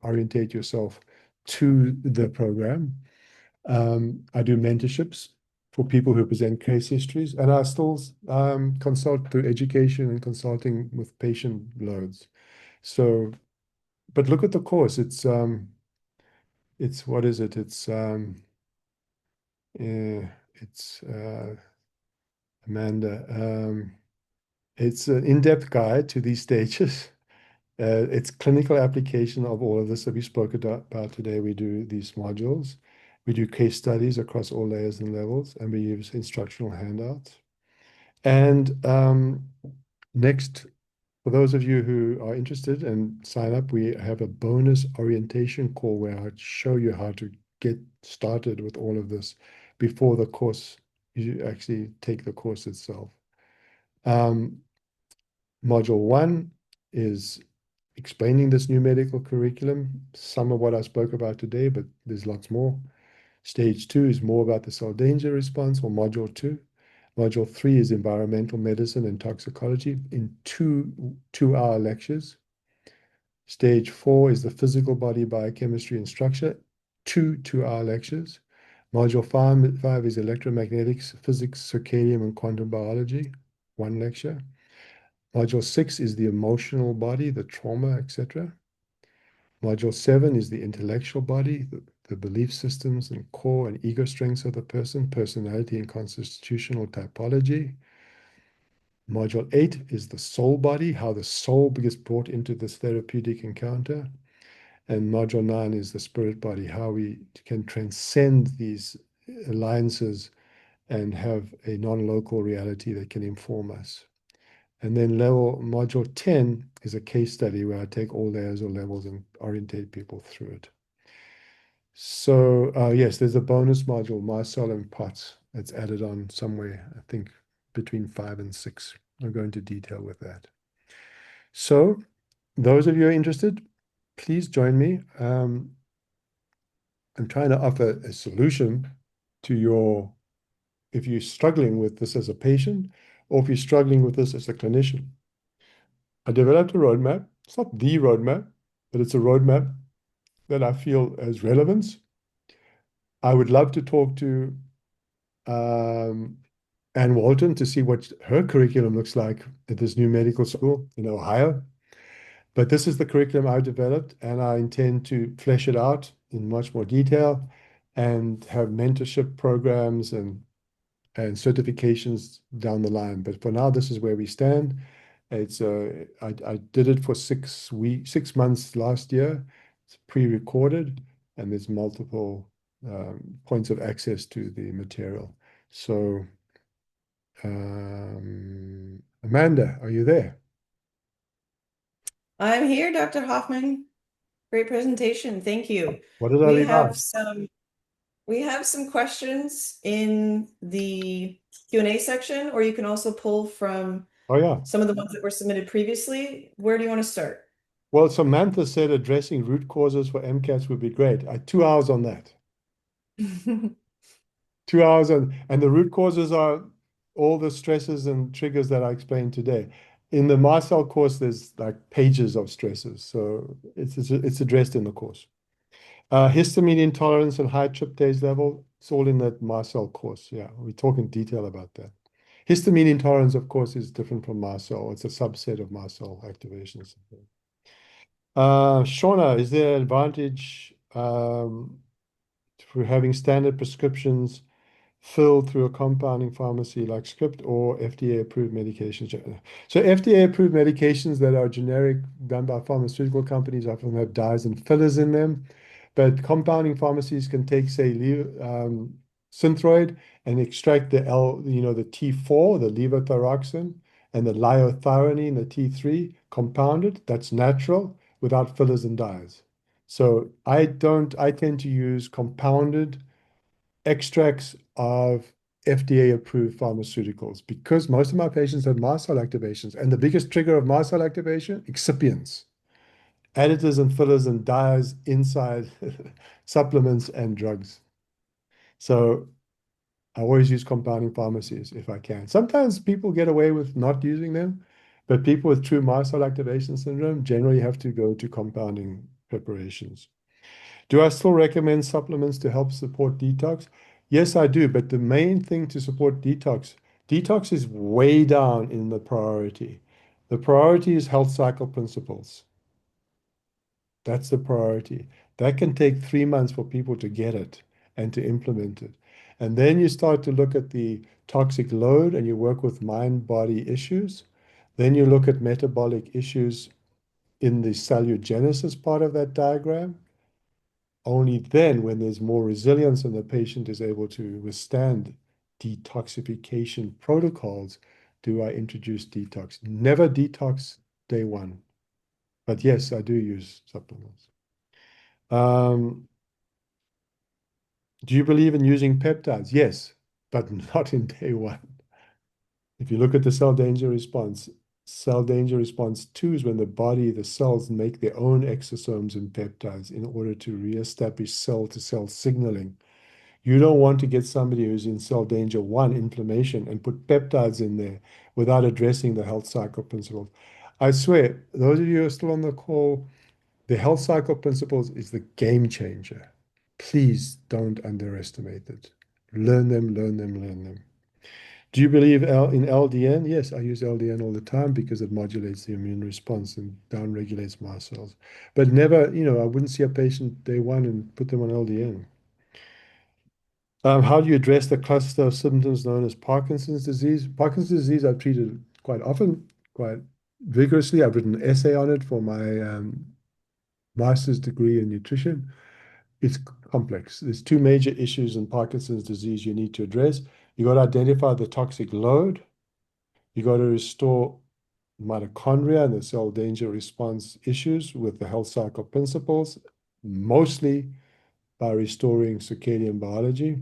orientate yourself to the program. I do mentorships for people who present case histories, and I still consult through education and consulting with patient loads. So, but look at the course. It's what is it? It's Amanda. It's an in-depth guide to these stages. It's clinical application of all of this that we spoke about today. We do these modules. We do case studies across all layers and levels, and we use instructional handouts. And next, for those of you who are interested and sign up, we have a bonus orientation call where I show you how to get started with all of this before the course, you actually take the course itself. Module 1 is explaining this new medical curriculum, some of what I spoke about today, but there's lots more. Stage 2 is more about the cell danger response, or module 2. Module 3 is environmental medicine and toxicology in 2-hour lectures. Stage 4 is the physical body biochemistry and structure, 2-hour lectures. Module 5 is electromagnetics, physics, circadian, and quantum biology, 1 lecture. Module 6 is the emotional body, the trauma, etc. Module 7 is the intellectual body, the belief systems and core and ego strengths of the person, personality and constitutional typology. Module 8 is the soul body, how the soul gets brought into this therapeutic encounter. And module 9 is the spirit body, how we can transcend these alliances and have a non-local reality that can inform us. And then module 10 is a case study where I take all layers or levels and orientate people through it. So yes, there's a bonus module, Marcel and Potts. It's added on somewhere, I think between 5 and 6. I'll go into detail with that. So those of you who are interested, please join me. I'm trying to offer a solution to your, if you're struggling with this as a patient, or if you're struggling with this as a clinician. I developed a roadmap. It's not the roadmap, but it's a roadmap that I feel has relevance. I would love to talk to um, Ann Walton to see what her curriculum looks like at this new medical school in Ohio. But this is the curriculum I've developed, and I intend to flesh it out in much more detail and have mentorship programs and certifications down the line. But for now, this is where we stand. It's I did it for 6 months last year. It's pre-recorded, and there's multiple points of access to the material. So, Amanda, are you there? I'm here, Dr. Hoffman. Great presentation. Thank you. What did I We leave have out? some we have some questions in the Q&A section, or you can also pull from Oh yeah. some of the ones that were submitted previously. Where do you want to start? Well, Samantha said addressing root causes for MCAS would be great. 2 hours on that. 2 hours on, and the root causes are all the stresses and triggers that I explained today. In the Marcel course, there's like pages of stresses, so it's addressed in the course. Histamine intolerance and high tryptase level, it's all in that Marcel course. Yeah, we talk in detail about that. Histamine intolerance, of course, is different from Marcel. It's a subset of Marcel activations. Shauna, is there an advantage for having standard prescriptions filled through a compounding pharmacy like Script or FDA-approved medications? So FDA-approved medications that are generic done by pharmaceutical companies often have dyes and fillers in them, but compounding pharmacies can take, say, Synthroid and extract the T4, the levothyroxine, and the liothyronine, the T3, compounded. That's natural without fillers and dyes. So I tend to use compounded extracts of FDA-approved pharmaceuticals because most of my patients have mast cell activations, and the biggest trigger of mast cell activation, excipients, additives and fillers and dyes inside supplements and drugs. So I always use compounding pharmacies if I can. Sometimes people get away with not using them, but people with true mast cell activation syndrome generally have to go to compounding preparations. Do I still recommend supplements to help support detox? Yes, I do. But the main thing to support detox is way down in the priority. The priority is health cycle principles. That's the priority. That can take 3 months for people to get it and to implement it. And then you start to look at the toxic load and you work with mind-body issues. Then you look at metabolic issues in the cellulogenesis part of that diagram. Only then, when there's more resilience and the patient is able to withstand detoxification protocols, do I introduce detox. Never detox day one. But yes, I do use supplements. Um, do you believe in using peptides? Yes, but not in day one. If you look at the cell danger response 2 is when the body, the cells make their own exosomes and peptides in order to reestablish cell-to-cell signaling. You don't want to get somebody who's in cell danger 1, inflammation, and put peptides in there without addressing the health cycle principles. I swear, those of you who are still on the call, the health cycle principles is the game changer. Please don't underestimate it. Learn them, learn them, learn them. Do you believe in LDN? Yes, I use LDN all the time because it modulates the immune response and downregulates mast cells. But never, I wouldn't see a patient day one and put them on LDN. How do you address the cluster of symptoms known as Parkinson's disease? Parkinson's disease I've treated quite often, quite vigorously. I've written an essay on it for my master's degree in nutrition. It's complex. There's two major issues in Parkinson's disease you need to address. You got to identify the toxic load. You got to restore mitochondria and the cell danger response issues with the health cycle principles, mostly by restoring circadian biology.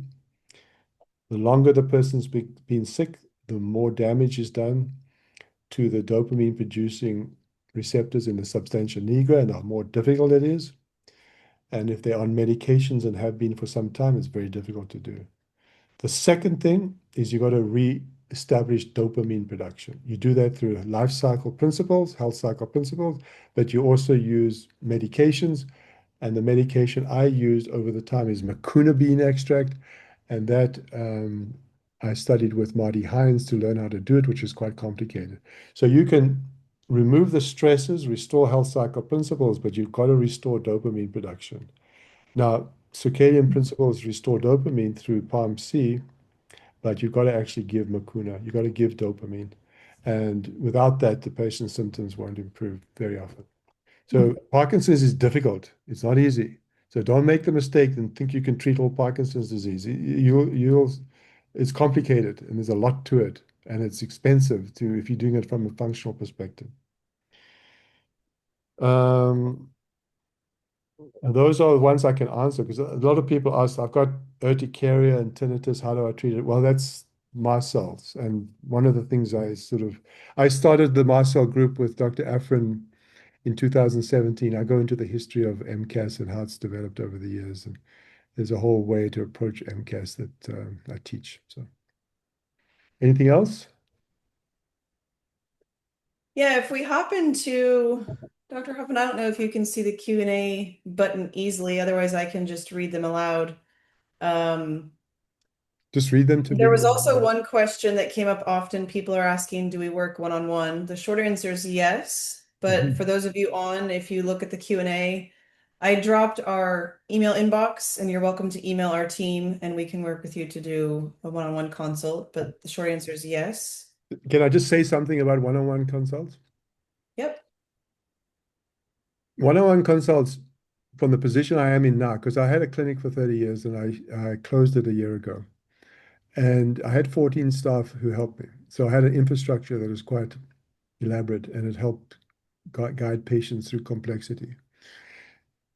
The longer the person's been sick, the more damage is done to the dopamine producing receptors in the substantia nigra, and the more difficult it is. And if they're on medications and have been for some time, it's very difficult to do. The second thing is you got to re-establish dopamine production. You do that through life cycle principles, health cycle principles, but you also use medications. And the medication I used over the time is Mucuna bean extract. And that I studied with Marty Hines to learn how to do it, which is quite complicated. So you can remove the stresses, restore health cycle principles, but you've got to restore dopamine production. Now, circadian principles restore dopamine through PALM-C, but you've got to actually give Mucuna. You've got to give dopamine. And without that, the patient's symptoms won't improve very often. So Parkinson's is difficult. It's not easy. So don't make the mistake and think you can treat all Parkinson's disease. It's complicated and there's a lot to it. And it's expensive to if you're doing it from a functional perspective. And those are the ones I can answer because a lot of people ask, I've got urticaria and tinnitus, how do I treat it? Well, that's mast cells. And one of the things I started the mast cell group with Dr. Afrin in 2017. I go into the history of MCAS and how it's developed over the years. And there's a whole way to approach MCAS that I teach. So anything else? Yeah, if we hop into Dr. Hoffman, I don't know if you can see the Q&A button easily, otherwise I can just read them aloud. Just read them to me. There was also one question that came up often. People are asking, do we work one-on-one? The short answer is yes. But for those of you on, if you look at the Q&A, I dropped our email inbox and you're welcome to email our team and we can work with you to do a one-on-one consult. But the short answer is yes. Can I just say something about one-on-one consults? Yep. One-on-one consults from the position I am in now, because I had a clinic for 30 years and I closed it a year ago. And I had 14 staff who helped me. So I had an infrastructure that was quite elaborate and it helped guide patients through complexity.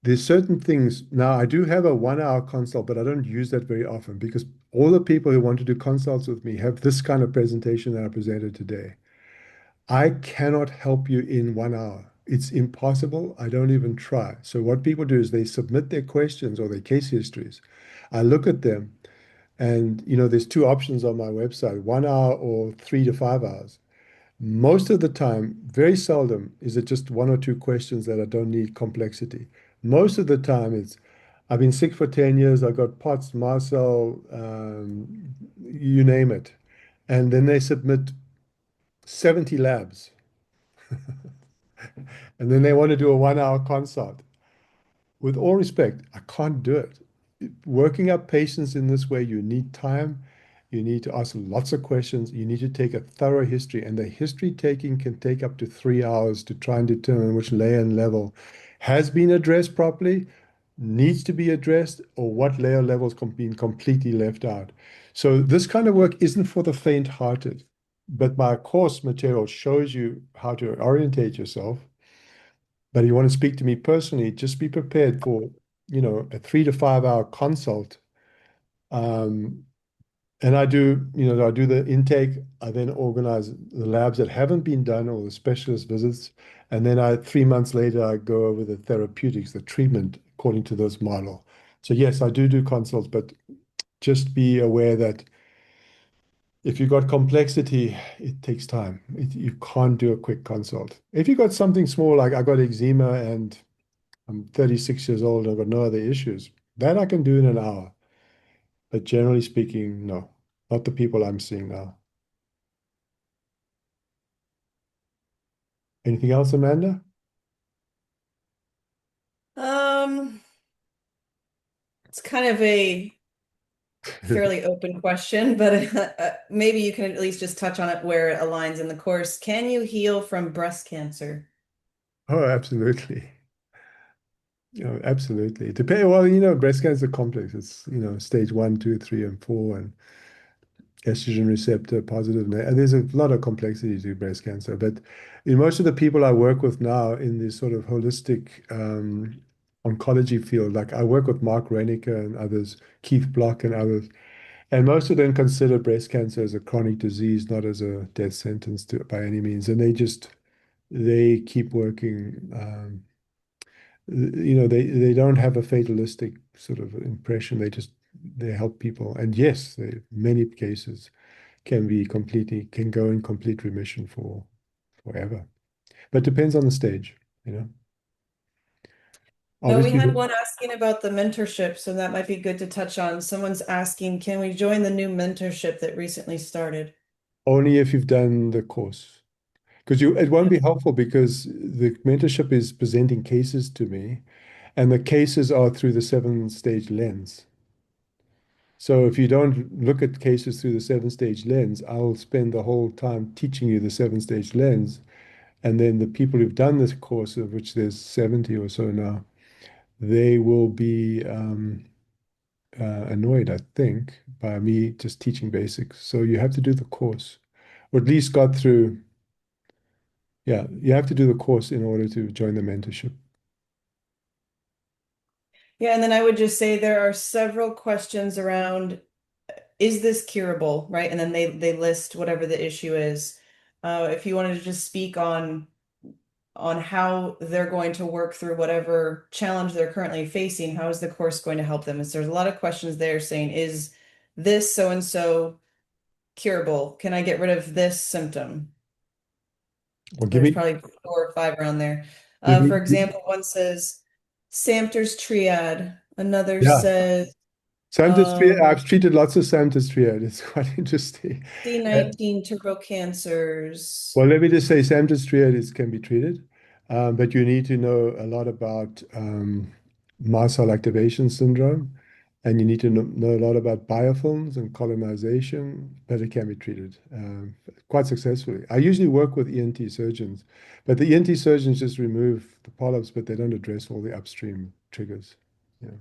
There's certain things. Now, I do have a 1 hour consult, but I don't use that very often because all the people who want to do consults with me have this kind of presentation that I presented today. I cannot help you in 1 hour. It's impossible. I don't even try. So what people do is they submit their questions or their case histories. I look at them and, there's two options on my website, 1 hour or 3 to 5 hours. Most of the time, very seldom is it just one or two questions that I don't need complexity. Most of the time, I've been sick for 10 years. I've got POTS, Marcel, you name it. And then they submit 70 labs. And then they want to do a 1 hour consult. With all respect, I can't do it. Working up patients in this way, you need time. You need to ask lots of questions. You need to take a thorough history, and the history taking can take up to 3 hours to try and determine which layer and level has been addressed properly, needs to be addressed, or what layer levels been completely left out. So this kind of work isn't for the faint-hearted, but my course material shows you how to orientate yourself. But if you want to speak to me personally, just be prepared for, a 3 to 5 hour consult. And I do the intake. I then organize the labs that haven't been done or the specialist visits. And then 3 months later, I go over the therapeutics, the treatment according to this model. So yes, I do consults, but just be aware that if you've got complexity, it takes time. You can't do a quick consult. If you've got something small, like I got eczema and I'm 36 years old and I've got no other issues, that I can do in an hour. But generally speaking, no, not the people I'm seeing now. Anything else, Amanda? It's kind of a fairly open question, but maybe you can at least just touch on it where it aligns in the course. Can you heal from breast cancer? Oh, absolutely. Absolutely. Well, breast cancer is complex. It's, stage 1, 2, 3, and 4, and estrogen receptor positive. And there's a lot of complexity to breast cancer. But in most of the people I work with now in this sort of holistic oncology field. Like I work with Mark Reniker and others, Keith Block and others, and most of them consider breast cancer as a chronic disease, not as a death sentence by any means. And they keep working. They don't have a fatalistic sort of impression. They help people. And yes, many cases can go in complete remission for forever. But depends on the stage, you know. We Obviously, had one asking about the mentorship, so that might be good to touch on. Someone's asking, can we join the new mentorship that recently started? only if you've done the course. Because it won't be helpful because the mentorship is presenting cases to me, and the cases are through the seven-stage lens. So if you don't look at cases through the seven-stage lens, I'll spend the whole time teaching you the seven-stage lens. And then the people who've done this course, of which there's 70 or so now, they will be annoyed, I think, by me just teaching basics. So you have to do the course, or at least got through. Yeah, you have to do the course in order to join the mentorship. Yeah, and then I would just say there are several questions around, is this curable, right? And then they list whatever the issue is. If you wanted to just speak on how they're going to work through whatever challenge they're currently facing, how is the course going to help them? There's a lot of questions there saying, is this so and so curable? Can I get rid of this symptom? Well, There's probably four or five around there. give me, For example, one says Samter's triad. Another yeah, says Samtus triad. um, I've treated lots of Samtus triad. It's quite interesting. C19 turbo cancers. Well, let me just say, Samtus triad can be treated, but you need to know a lot about mast cell activation syndrome, and you need to know a lot about biofilms and colonization, but it can be treated quite successfully. I usually work with ENT surgeons, but the ENT surgeons just remove the polyps, but they don't address all the upstream triggers. Yeah.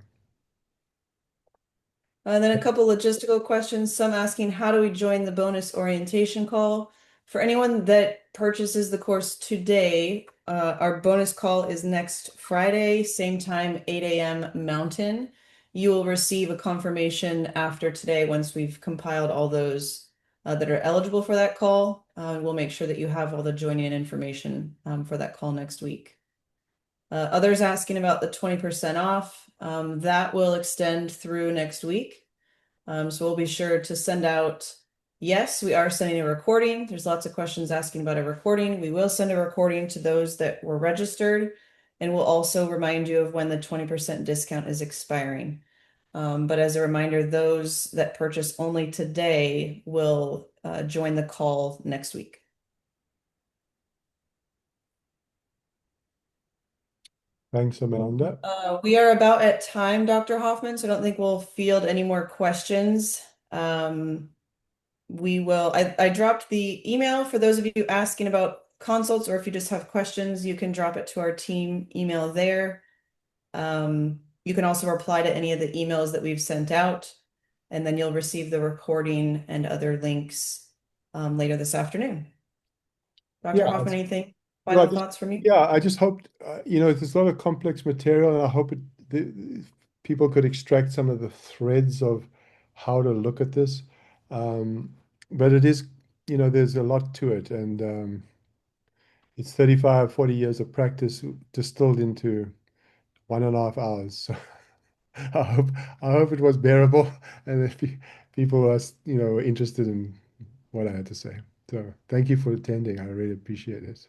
And then a couple logistical questions, some asking, how do we join the bonus orientation call? For anyone that purchases the course today, our bonus call is next Friday, same time, 8 a.m. Mountain. You will receive a confirmation after today once we've compiled all those that are eligible for that call. We'll make sure that you have all the join-in information for that call next week. Others asking about the 20% off, that will extend through next week. So we'll be sure to send out, yes, we are sending a recording. There's lots of questions asking about a recording. We will send a recording to those that were registered, and we'll also remind you of when the 20% discount is expiring. But as a reminder, those that purchase only today will join the call next week. Thanks, Amanda. We are about at time, Dr. Hoffman, so I don't think we'll field any more questions. I dropped the email for those of you asking about consults, or if you just have questions, you can drop it to our team email there. You can also reply to any of the emails that we've sent out, and then you'll receive the recording and other links later this afternoon. Dr. Yeah, Hoffman, anything? well, Final thoughts from you? I just hoped, there's a lot of complex material, and I hope people could extract some of the threads of how to look at this. But it is, there's a lot to it, and it's 35, 40 years of practice distilled into 1.5 hours. So I hope, I hope it was bearable, and if people are, interested in what I had to say. So thank you for attending. I really appreciate it.